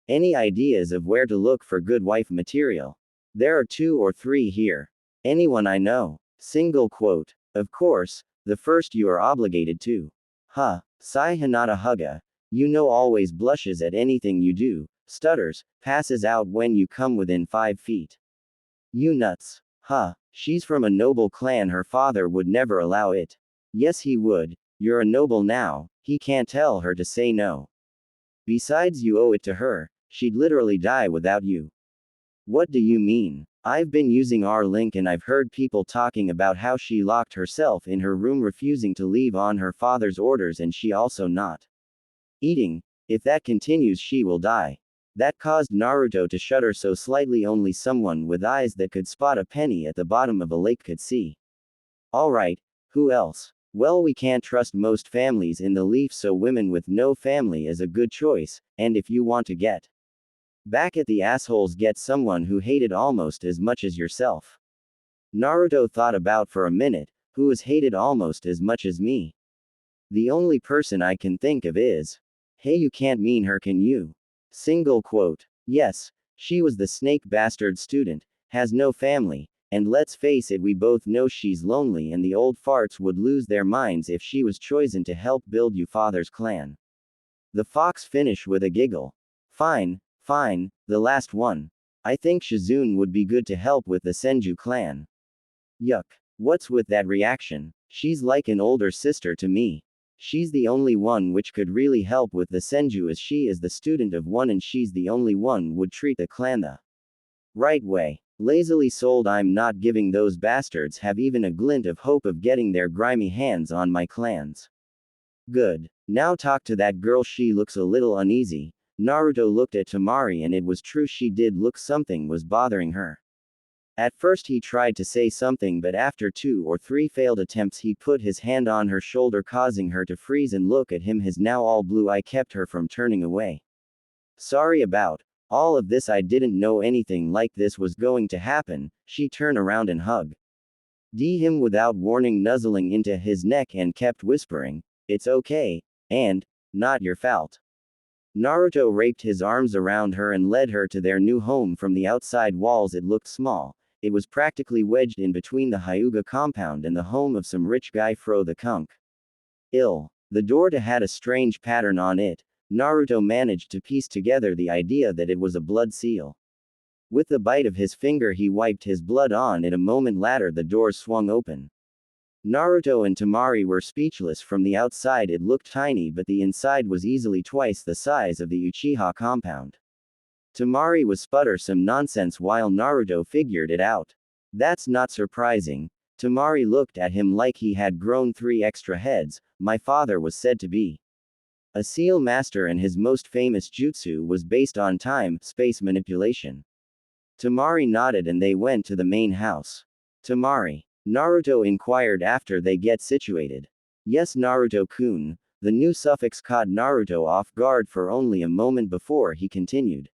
A: Any ideas of where to look for good wife material? There are 2 or 3 here. Anyone I know? Single quote. Of course, the first you are obligated to. Huh. Sai Hinata Huga. You know, always blushes at anything you do, stutters, passes out when you come within 5 feet. You nuts. Huh. She's from a noble clan, her father would never allow it. Yes, he would. You're a noble now, he can't tell her to say no. Besides, you owe it to her, she'd literally die without you. What do you mean? I've been using our link and I've heard people talking about how she locked herself in her room, refusing to leave on her father's orders, and she also not eating. If that continues, she will die. That caused Naruto to shudder so slightly only someone with eyes that could spot a penny at the bottom of a lake could see. Alright, who else? Well, we can't trust most families in the leaf, so women with no family is a good choice, and if you want to get back at the assholes, get someone who hated almost as much as yourself. Naruto thought about for a minute, who is hated almost as much as me? The only person I can think of is. Hey, you can't mean her, can you? Single quote. Yes, she was the snake bastard student, has no family, and let's face it, we both know she's lonely, and the old farts would lose their minds if she was chosen to help build you father's clan. The fox finished with a giggle. Fine, fine, the last one. I think Shizune would be good to help with the Senju clan. Yuck. What's with that reaction? She's like an older sister to me. She's the only one which could really help with the Senju, as she is the student of one and she's the only one would treat the clan the right way. Lazily sold. I'm not giving those bastards have even a glint of hope of getting their grimy hands on my clans. Good. Now talk to that girl, she looks a little uneasy. Naruto looked at Temari, and it was true, she did look something was bothering her. At first he tried to say something, but after 2 or 3 failed attempts he put his hand on her shoulder, causing her to freeze and look at him. His now all blue eye kept her from turning away. Sorry about all of this, I didn't know anything like this was going to happen. She turned around and hugged him without warning, nuzzling into his neck and kept whispering, "It's okay, and not your fault." Naruto wrapped his arms around her and led her to their new home from the outside walls. It looked small. It was practically wedged in between the Hyuga compound and the home of some rich guy Fro the Kunk. The door had a strange pattern on it. Naruto managed to piece together the idea that it was a blood seal. With the bite of his finger he wiped his blood on it. A moment later the doors swung open. Naruto and Temari were speechless. From the outside it looked tiny, but the inside was easily twice the size of the Uchiha compound. Temari was sputter some nonsense while Naruto figured it out. That's not surprising. Temari looked at him like he had grown 3 extra heads. My father was said to be a seal master, and his most famous jutsu was based on time-space manipulation. Temari nodded and they went to the main house. Temari, Naruto inquired after they get situated. Yes, Naruto-kun. The new suffix caught Naruto off guard for only a moment before he continued.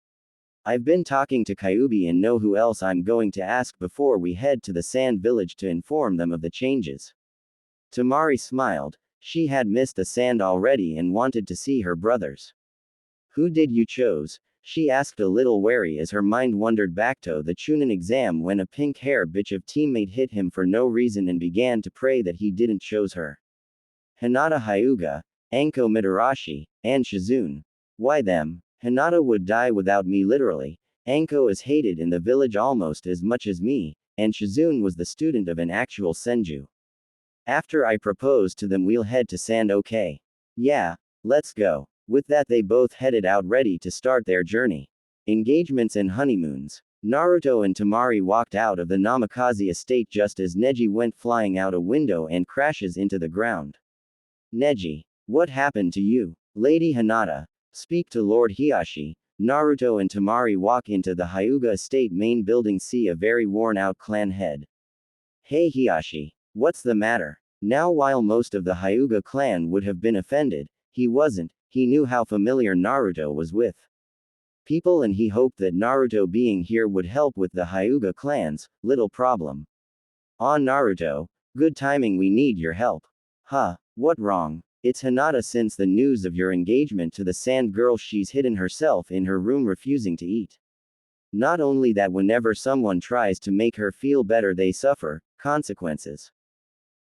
A: I've been talking to Kyuubi and know who else I'm going to ask before we head to the Sand Village to inform them of the changes. Temari smiled. She had missed the sand already and wanted to see her brothers. Who did you choose? She asked a little wary as her mind wandered back to the Chunin exam when a pink-hair bitch of teammate hit him for no reason and began to pray that he didn't choose her. Hinata Hyuga, Anko Mitarashi, and Shizune. Why them? Hinata would die without me literally. Anko is hated in the village almost as much as me, and Shizune was the student of an actual Senju. After I propose to them we'll head to Sand, okay? Yeah, let's go. With that they both headed out ready to start their journey. Engagements and honeymoons. Naruto and Temari walked out of the Namikaze estate just as Neji went flying out a window and crashes into the ground. Neji, what happened to you? Lady Hinata, speak to Lord Hiashi. Naruto and Temari walk into the Hyuga estate main building, see a very worn out clan head. Hey Hiashi, what's the matter? Now while most of the Hyuga clan would have been offended, he wasn't. He knew how familiar Naruto was with people and he hoped that Naruto being here would help with the Hyuga clans. Little problem. Naruto, good timing, we need your help. Huh, what wrong? It's Hinata. Since the news of your engagement to the sand girl, she's hidden herself in her room refusing to eat. Not only that, whenever someone tries to make her feel better they suffer consequences.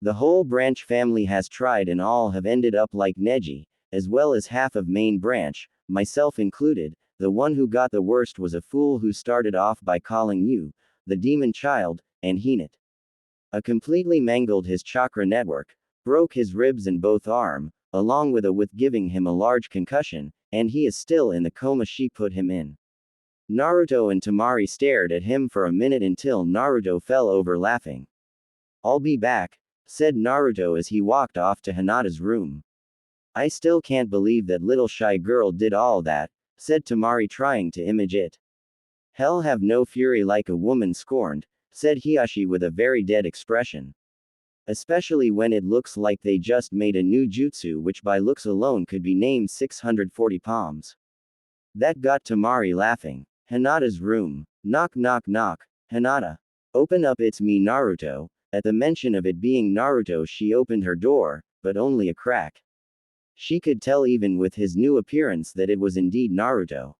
A: The whole branch family has tried and all have ended up like Neji, as well as half of main branch, myself included. The one who got the worst was a fool who started off by calling you the demon child, and Hinata completely mangled his chakra network, broke his ribs and both arm, along with giving him a large concussion, and he is still in the coma she put him in. Naruto and Temari stared at him for a minute until Naruto fell over laughing. I'll be back, said Naruto as he walked off to Hinata's room. I still can't believe that little shy girl did all that, said Temari trying to image it. Hell, have no fury like a woman scorned, said Hiashi with a very dead expression. Especially when it looks like they just made a new jutsu which by looks alone could be named 640 palms. That got Temari laughing. Hinata's room. Knock knock knock. Hinata. Open up, it's me Naruto. At the mention of it being Naruto she opened her door, but only a crack. She could tell even with his new appearance that it was indeed Naruto.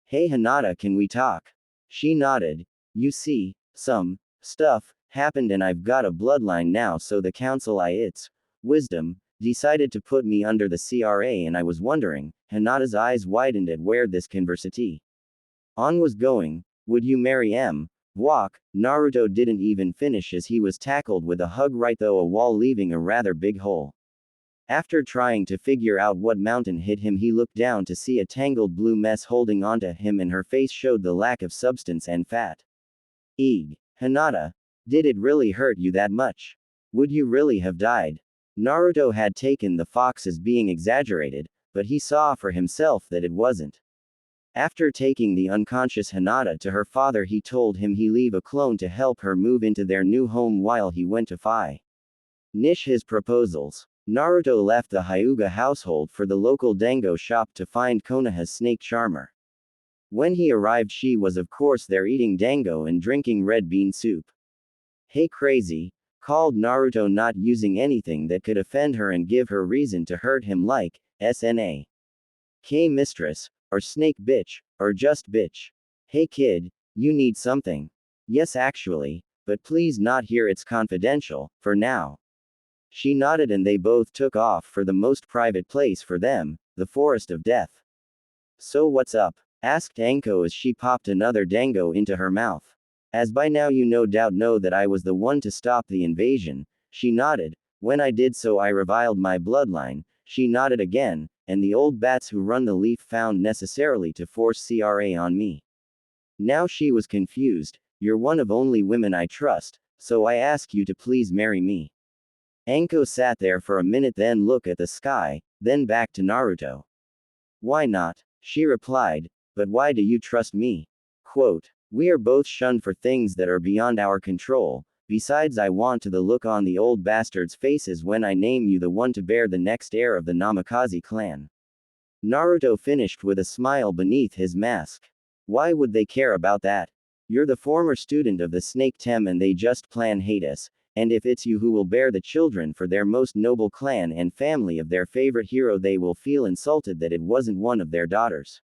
A: Hey Hinata, can we talk? She nodded. You see, some stuff happened and I've got a bloodline now, so the council its wisdom decided to put me under the CRA, and I was wondering. Hinata's eyes widened at where this conversation on was going. Would you marry M? Walk. Naruto didn't even finish as he was tackled with a hug right through a wall, leaving a rather big hole. After trying to figure out what mountain hit him, he looked down to see a tangled blue mess holding onto him, and her face showed the lack of substance and fat. Eeg. Hinata. Did it really hurt you that much? Would you really have died? Naruto had taken the fox as being exaggerated, but he saw for himself that it wasn't. After taking the unconscious Hinata to her father, he told him he leave a clone to help her move into their new home while he went to finish his proposals. Naruto left the Hyuga household for the local dango shop to find Konoha's snake charmer. When he arrived, she was of course there eating dango and drinking red bean soup. Hey crazy, called Naruto, not using anything that could offend her and give her reason to hurt him, like SNA. K mistress, or snake bitch, or just bitch. Hey kid, you need something? Yes actually, but please not here, it's confidential, for now. She nodded and they both took off for the most private place for them, the Forest of Death. So what's up? Asked Anko as she popped another dango into her mouth. As by now you no doubt know that I was the one to stop the invasion. She nodded. When I did so I reviled my bloodline. She nodded again, and the old bats who run the leaf found necessarily to force CRA on me. Now she was confused. You're one of only women I trust, so I ask you to please marry me. Anko sat there for a minute, then looked at the sky, then back to Naruto. Why not? She replied, but why do you trust me? Quote, we are both shunned for things that are beyond our control. Besides, I want to the look on the old bastards' faces when I name you the one to bear the next heir of the Namikaze clan. Naruto finished with a smile beneath his mask. Why would they care about that? You're the former student of the Snake Tem and they just plain hate us, and if it's you who will bear the children for their most noble clan and family of their favorite hero, they will feel insulted that it wasn't one of their daughters.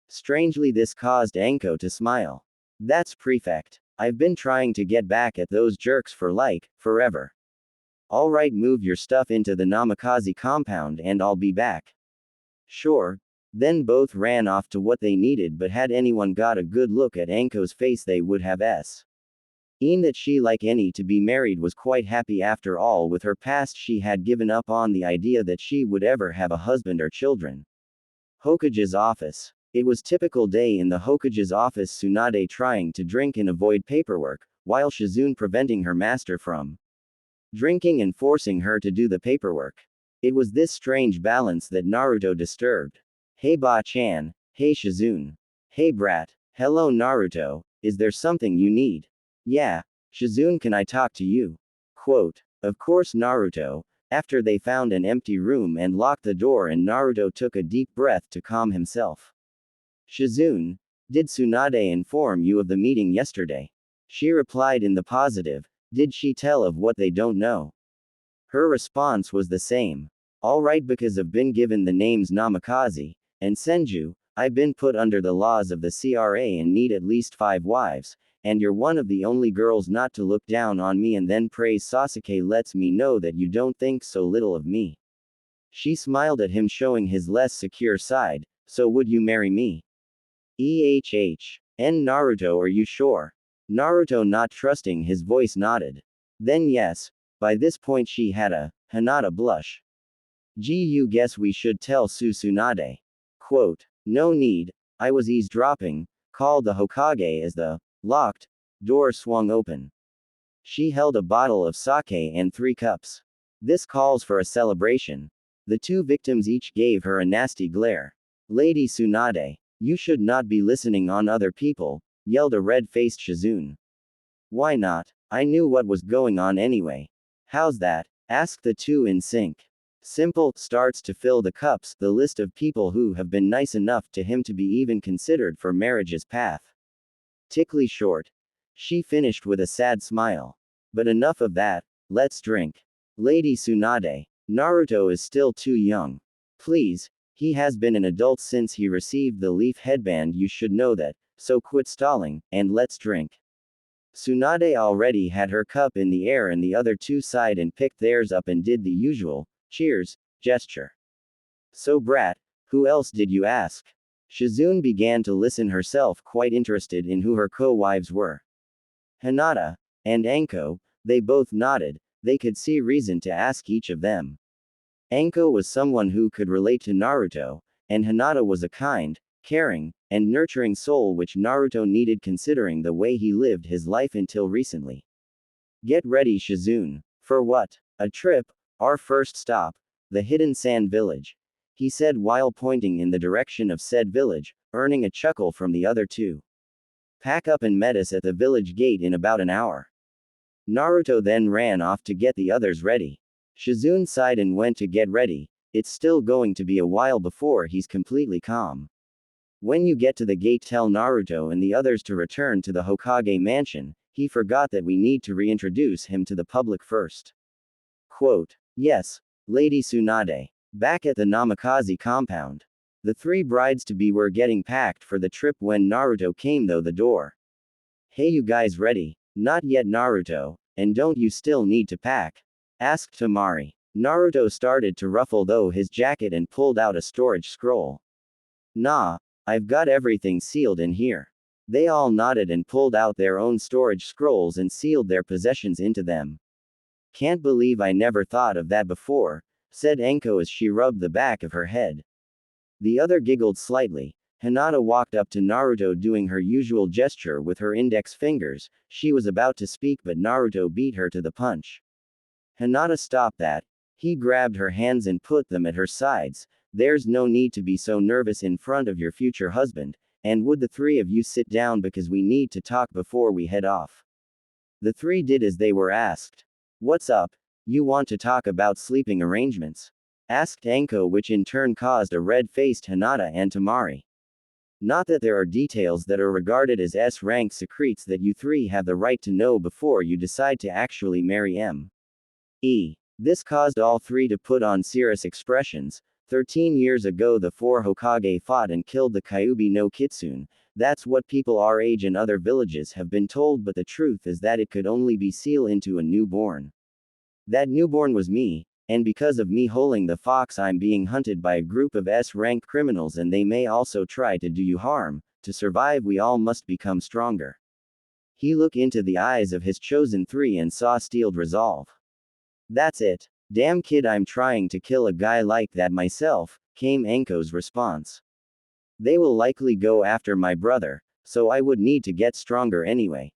A: Strangely, this caused Anko to smile. That's prefect. I've been trying to get back at those jerks for forever. Alright, move your stuff into the Namikaze compound and I'll be back. Sure. Then both ran off to what they needed, but had anyone got a good look at Anko's face they would have seen that she, like any to be married, was quite happy. After all, with her past she had given up on the idea that she would ever have a husband or children. Hokage's office. It was typical day in the Hokage's office, Tsunade trying to drink and avoid paperwork, while Shizune preventing her master from drinking and forcing her to do the paperwork. It was this strange balance that Naruto disturbed. Hey Ba-chan, hey Shizune. Hey brat. Hello Naruto, is there something you need? Yeah. Shizune, can I talk to you? Quote. Of course Naruto. After they found an empty room and locked the door, and Naruto took a deep breath to calm himself. Shizune, did Tsunade inform you of the meeting yesterday? She replied in the positive. Did she tell of what they don't know? Her response was the same. Alright, because I've been given the names Namikaze and Senju, I've been put under the laws of the CRA and need at least 5 wives, and you're one of the only girls not to look down on me and then praise Sasuke lets me know that you don't think so little of me. She smiled at him, showing his less secure side. So would you marry me? Naruto, are you sure? Naruto, not trusting his voice, nodded. Then yes. By this point she had a Hinata blush. Gee, you guess we should tell Tsunade. Quote. No need. I was eavesdropping, called the Hokage as the locked door swung open. She held a bottle of sake and 3 cups. This calls for a celebration. The 2 victims each gave her a nasty glare. Lady Tsunade, you should not be listening on other people, yelled a red-faced Shizune. Why not? I knew what was going on anyway. How's that? Asked the two in sync. Simple, starts to fill the cups, the list of people who have been nice enough to him to be even considered for marriage's path. Tickly short. She finished with a sad smile. But enough of that, let's drink. Lady Tsunade. Naruto is still too young. Please, he has been an adult since he received the leaf headband, you should know that, so quit stalling, and let's drink. Tsunade already had her cup in the air and the other two sighed and picked theirs up and did the usual, cheers, gesture. So brat, who else did you ask? Shizune began to listen herself, quite interested in who her co-wives were. Hinata and Anko, they both nodded, they could see reason to ask each of them. Anko was someone who could relate to Naruto, and Hinata was a kind, caring, and nurturing soul which Naruto needed considering the way he lived his life until recently. Get ready, Shizune. For what? A trip? Our first stop, the hidden sand village, he said while pointing in the direction of said village, earning a chuckle from the other two. Pack up and meet us at the village gate in about an hour. Naruto then ran off to get the others ready. Shizune sighed and went to get ready. It's still going to be a while before he's completely calm. When you get to the gate, tell Naruto and the others to return to the Hokage mansion. He forgot that we need to reintroduce him to the public first. Quote. Yes, Lady Tsunade. Back at the Namikaze compound. The three brides-to-be were getting packed for the trip when Naruto came through the door. Hey, you guys ready? Not yet, Naruto, and don't you still need to pack? Asked Temari. Naruto started to ruffle though his jacket and pulled out a storage scroll. Nah, I've got everything sealed in here. They all nodded and pulled out their own storage scrolls and sealed their possessions into them. Can't believe I never thought of that before, said Anko as she rubbed the back of her head. The other giggled slightly. Hinata walked up to Naruto doing her usual gesture with her index fingers. She was about to speak but Naruto beat her to the punch. Hinata stopped that. He grabbed her hands and put them at her sides. There's no need to be so nervous in front of your future husband, and would the three of you sit down because we need to talk before we head off. The three did as they were asked. What's up? You want to talk about sleeping arrangements? Asked Anko, which in turn caused a red-faced Hinata and Temari. Not that there are details that are regarded as S-rank secrets that you three have the right to know before you decide to actually marry M.E. This caused all three to put on serious expressions. 13 years ago the four Hokage fought and killed the Kyuubi no Kitsune. That's what people our age and other villages have been told, but the truth is that it could only be sealed into a newborn. That newborn was me, and because of me holding the fox I'm being hunted by a group of S-rank criminals and they may also try to do you harm. To survive we all must become stronger. He looked into the eyes of his chosen three and saw steeled resolve. That's it. Damn kid, I'm trying to kill a guy like that myself, came Anko's response. They will likely go after my brother, so I would need to get stronger anyway.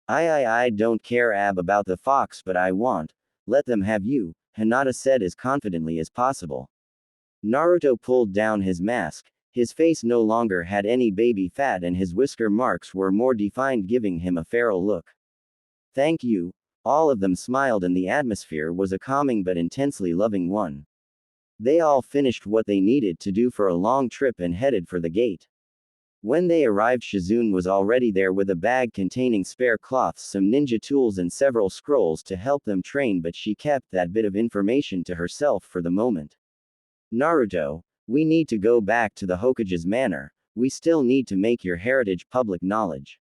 A: I don't care about the fox, but I want. Let them have you, Hinata said as confidently as possible. Naruto pulled down his mask. His face no longer had any baby fat and his whisker marks were more defined, giving him a feral look. Thank you. All of them smiled and the atmosphere was a calming but intensely loving one. They all finished what they needed to do for a long trip and headed for the gate. When they arrived, Shizune was already there with a bag containing spare cloths, some ninja tools and several scrolls to help them train, but she kept that bit of information to herself for the moment. Naruto, we need to go back to the Hokage's manor. We still need to make your heritage public knowledge.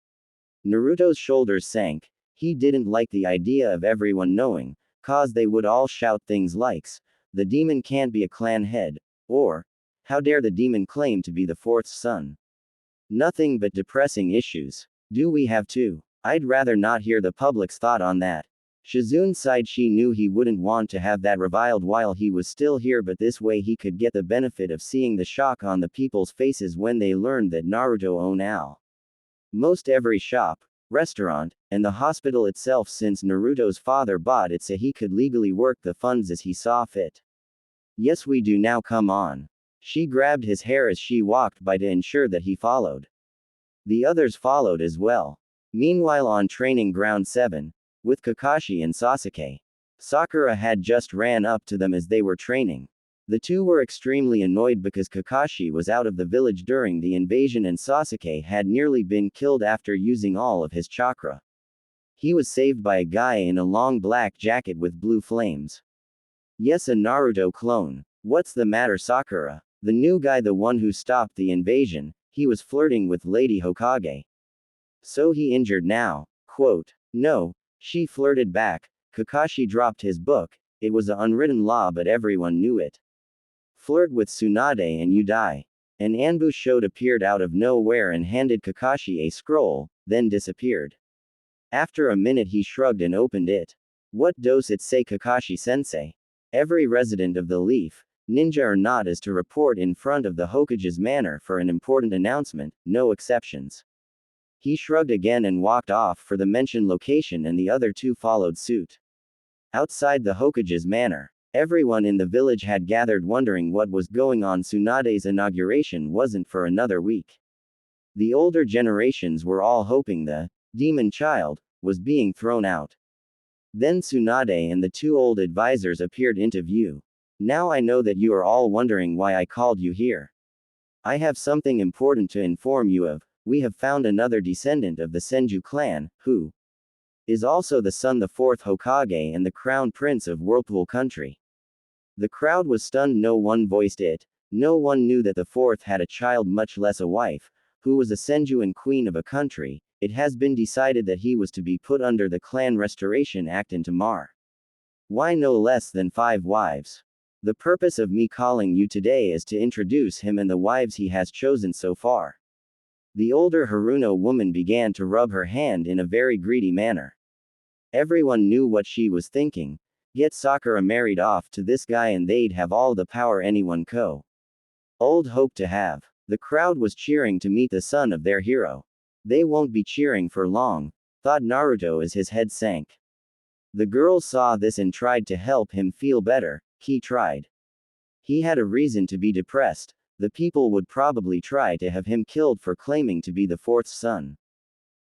A: Naruto's shoulders sank. He didn't like the idea of everyone knowing, cause they would all shout things like, the demon can't be a clan head, or, how dare the demon claim to be the fourth son. Nothing but depressing issues. Do we have to? I'd rather not hear the public's thought on that. Shizune sighed. She knew he wouldn't want to have that reviled while he was still here, but this way he could get the benefit of seeing the shock on the people's faces when they learned that Naruto owned most every shop, restaurant, and the hospital itself since Naruto's father bought it so he could legally work the funds as he saw fit. Yes, we do now, come on. She grabbed his hair as she walked by to ensure that he followed. The others followed as well. Meanwhile, on training ground 7, with Kakashi and Sasuke, Sakura had just ran up to them as they were training. The two were extremely annoyed because Kakashi was out of the village during the invasion and Sasuke had nearly been killed after using all of his chakra. He was saved by a guy in a long black jacket with blue flames. Yes, a Naruto clone. What's the matter, Sakura? The new guy, the one who stopped the invasion, he was flirting with Lady Hokage. So he injured now? Quote. No, she flirted back. Kakashi dropped his book. It was an unwritten law, but everyone knew it. Flirt with Tsunade and you die. An ambush showed appeared out of nowhere and handed Kakashi a scroll, then disappeared. After a minute he shrugged and opened it. What does it say, Kakashi-sensei? Every resident of the Leaf, ninja or not, is to report in front of the Hokage's manor for an important announcement, no exceptions. He shrugged again and walked off for the mentioned location, and the other two followed suit. Outside the Hokage's manor, everyone in the village had gathered wondering what was going on. Tsunade's inauguration wasn't for another week. The older generations were all hoping the demon child was being thrown out. Then Tsunade and the two old advisors appeared into view. Now I know that you are all wondering why I called you here. I have something important to inform you of. We have found another descendant of the Senju clan, who is also the son, the fourth Hokage and the crown prince of Whirlpool Country. The crowd was stunned. No one voiced it. No one knew that the fourth had a child, much less a wife, who was a Senju and queen of a country. It has been decided that he was to be put under the Clan Restoration Act in Tamar. Why no less than 5 wives? The purpose of me calling you today is to introduce him and the wives he has chosen so far. The older Haruno woman began to rub her hand in a very greedy manner. Everyone knew what she was thinking. Get Sakura married off to this guy and they'd have all the power anyone old hoped to have. The crowd was cheering to meet the son of their hero. They won't be cheering for long, thought Naruto as his head sank. The girls saw this and tried to help him feel better. He tried. He had a reason to be depressed. The people would probably try to have him killed for claiming to be the fourth son.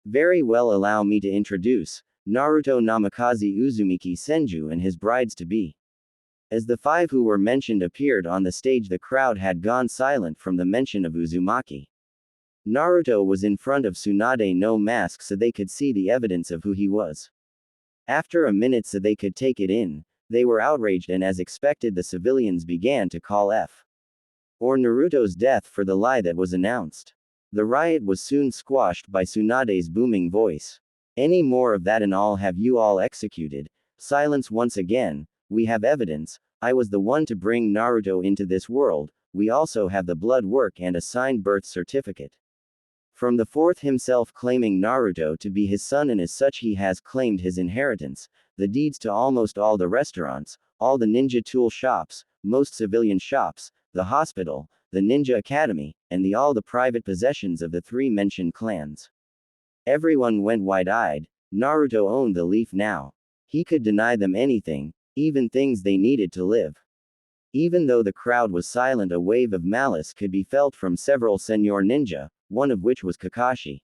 A: Very well, allow me to introduce Naruto Namikaze Uzumaki Senju and his brides-to-be. As the 5 who were mentioned appeared on the stage, the crowd had gone silent from the mention of Uzumaki. Naruto was in front of Tsunade, no mask, so they could see the evidence of who he was. After a minute so they could take it in, they were outraged, and as expected the civilians began to call F. or Naruto's death for the lie that was announced. The riot was soon squashed by Tsunade's booming voice. Any more of that and I'll have you all executed. Silence once again. We have evidence. I was the one to bring Naruto into this world. We also have the blood work and a signed birth certificate from the fourth himself, claiming Naruto to be his son, and as such he has claimed his inheritance, the deeds to almost all the restaurants, all the ninja tool shops, most civilian shops, the hospital, the ninja academy, and all the private possessions of the 3 mentioned clans. Everyone went wide-eyed. Naruto owned the Leaf now. He could deny them anything, even things they needed to live. Even though the crowd was silent, a wave of malice could be felt from several senior ninja, one of which was Kakashi.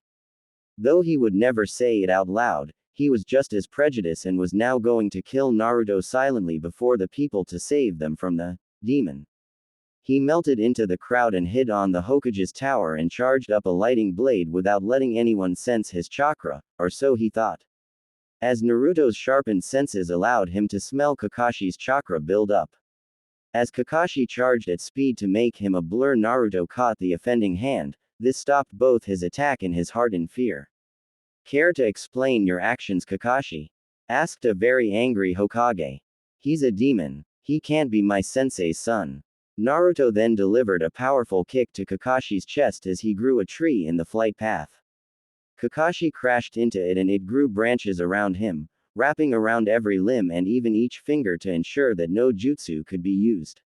A: Though he would never say it out loud, he was just as prejudiced and was now going to kill Naruto silently before the people to save them from the demon. He melted into the crowd and hid on the Hokage's tower and charged up a lighting blade without letting anyone sense his chakra, or so he thought. As Naruto's sharpened senses allowed him to smell Kakashi's chakra build up. As Kakashi charged at speed to make him a blur, Naruto caught the offending hand. This stopped both his attack and his heart in fear. Care to explain your actions, Kakashi? Asked a very angry Hokage. He's a demon. He can't be my sensei's son. Naruto then delivered a powerful kick to Kakashi's chest as he grew a tree in the flight path. Kakashi crashed into it and it grew branches around him, wrapping around every limb and even each finger to ensure that no jutsu could be used.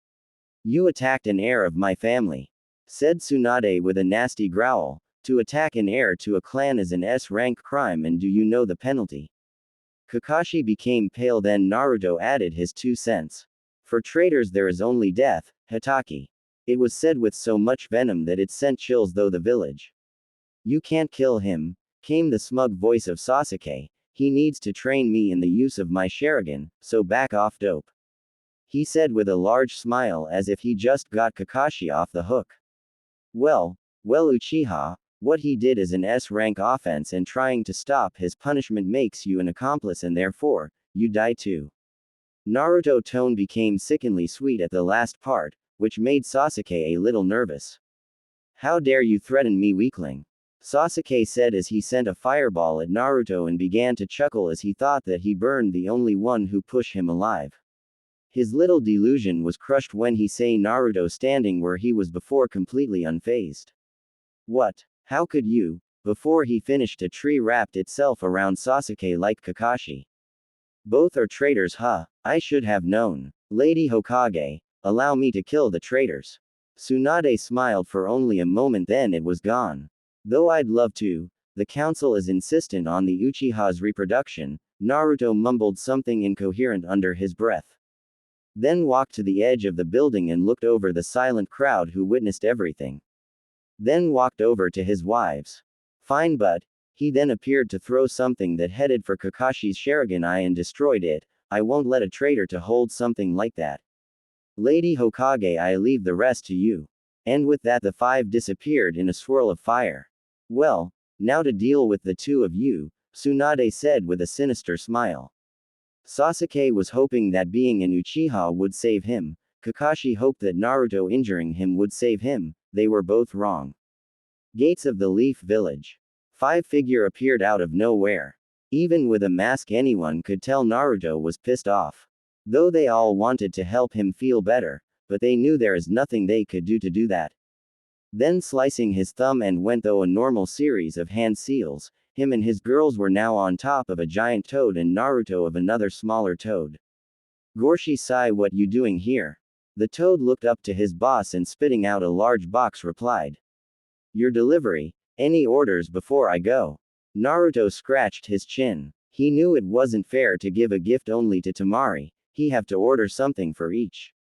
A: You attacked an heir of my family, said Tsunade with a nasty growl. To attack an heir to a clan is an S-rank crime, and do you know the penalty? Kakashi became pale, then Naruto added his 2 cents. For traitors there is only death, Hitaki. It was said with so much venom that it sent chills through the village. You can't kill him, came the smug voice of Sasuke. He needs to train me in the use of my Sharingan, so back off dope. He said with a large smile as if he just got Kakashi off the hook. Well, Uchiha, what he did is an S-rank offense and trying to stop his punishment makes you an accomplice and therefore, you die too. Naruto's tone became sickeningly sweet at the last part, which made Sasuke a little nervous. How dare you threaten me, weakling? Sasuke said as he sent a fireball at Naruto and began to chuckle as he thought that he burned the only one who pushed him alive. His little delusion was crushed when he saw Naruto standing where he was before completely unfazed. What? How could you? Before he finished, a tree wrapped itself around Sasuke like Kakashi. Both are traitors, huh? I should have known. Lady Hokage, allow me to kill the traitors. Tsunade smiled for only a moment, then it was gone. Though I'd love to, the council is insistent on the Uchiha's reproduction. Naruto mumbled something incoherent under his breath. Then walked to the edge of the building and looked over the silent crowd who witnessed everything. Then walked over to his wives. Fine, but he then appeared to throw something that headed for Kakashi's Sharingan eye and destroyed it. I won't let a traitor to hold something like that. Lady Hokage, I leave the rest to you. And with that the five disappeared in a swirl of fire. Well, now to deal with the two of you, Tsunade said with a sinister smile. Sasuke was hoping that being an Uchiha would save him. Kakashi hoped that Naruto injuring him would save him. They were both wrong. Gates of the Leaf Village. Five figure appeared out of nowhere. Even with a mask anyone could tell Naruto was pissed off. Though they all wanted to help him feel better, but they knew there is nothing they could do to do that. Then slicing his thumb and went through a normal series of hand seals, him and his girls were now on top of a giant toad and Naruto of another smaller toad. Gorshi-sai, what you doing here? The toad looked up to his boss and spitting out a large box replied. Your delivery. Any orders before I go? Naruto scratched his chin. He knew it wasn't fair to give a gift only to Temari, he have to order something for each.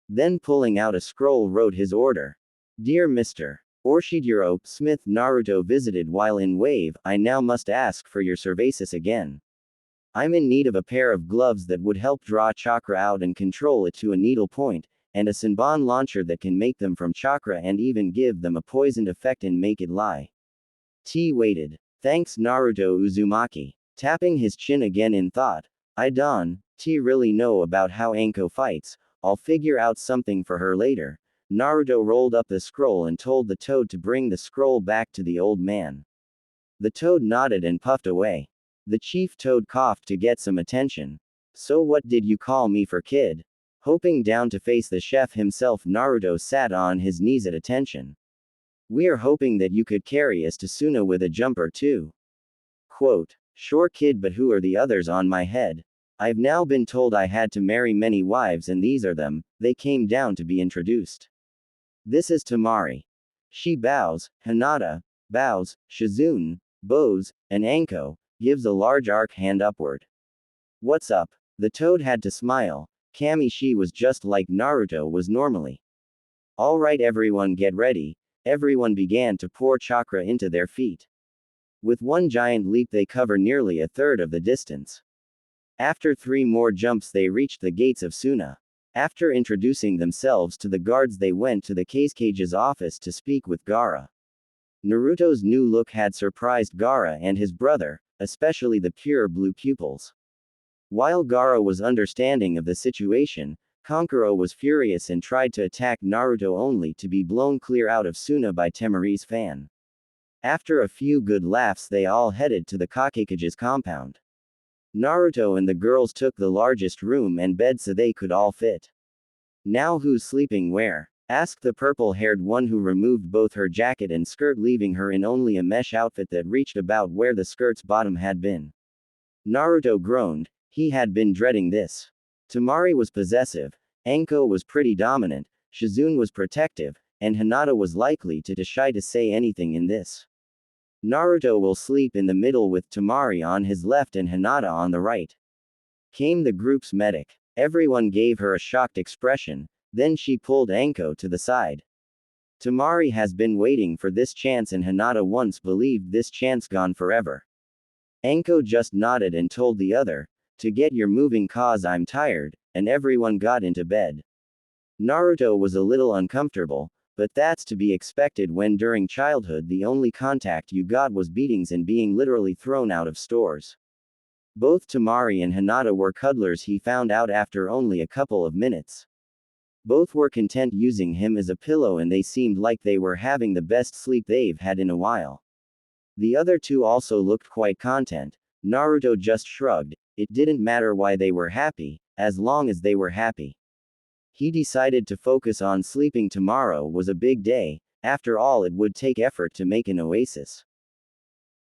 A: Then pulling out a scroll wrote his order. Dear Mr. Orshiduro Smith, Naruto visited while in wave, I now must ask for your services again. I'm in need of a pair of gloves that would help draw chakra out and control it to a needle point, and a Senbon launcher that can make them from chakra and even give them a poisoned effect and make it lie. T waited. Thanks Naruto Uzumaki. Tapping his chin again in thought. I don't really know about how Anko fights, I'll figure out something for her later. Naruto rolled up the scroll and told the toad to bring the scroll back to the old man. The toad nodded and puffed away. The chief toad coughed to get some attention. So what did you call me for, kid? Hoping down to face the chef himself, Naruto sat on his knees at attention. We're hoping that you could carry us to Suna with a jump or two. Quote, sure kid, but who are the others on my head? I've now been told I had to marry many wives and these are them. They came down to be introduced. This is Temari. She bows, Hinata bows, Shizune bows, and Anko gives a large arc hand upward. What's up? The toad had to smile. Kamishi was just like Naruto was normally. Alright everyone, get ready. Everyone began to pour chakra into their feet. With one giant leap they cover nearly a third of the distance. After 3 more jumps they reached the gates of Suna. After introducing themselves to the guards they went to the Kage's office to speak with Gaara. Naruto's new look had surprised Gaara and his brother, especially the pure blue pupils. While Gaara was understanding of the situation, Kankuro was furious and tried to attack Naruto only to be blown clear out of Suna by Temari's fan. After a few good laughs they all headed to the Kage's compound. Naruto and the girls took the largest room and bed so they could all fit. Now who's sleeping where? Asked the purple-haired one who removed both her jacket and skirt leaving her in only a mesh outfit that reached about where the skirt's bottom had been. Naruto groaned, he had been dreading this. Temari was possessive, Anko was pretty dominant, Shizune was protective, and Hinata was likely to shy to say anything in this. Naruto will sleep in the middle with Temari on his left and Hinata on the right. Came the group's medic. Everyone gave her a shocked expression, then she pulled Anko to the side. Temari has been waiting for this chance and Hinata once believed this chance gone forever. Anko just nodded and told the other, to get your moving cause I'm tired, and everyone got into bed. Naruto was a little uncomfortable, but that's to be expected when during childhood the only contact you got was beatings and being literally thrown out of stores. Both Temari and Hinata were cuddlers, he found out after only a couple of minutes. Both were content using him as a pillow and they seemed like they were having the best sleep they've had in a while. The other two also looked quite content. Naruto just shrugged, it didn't matter why they were happy, as long as they were happy. He decided to focus on sleeping. Tomorrow was a big day, after all it would take effort to make an oasis.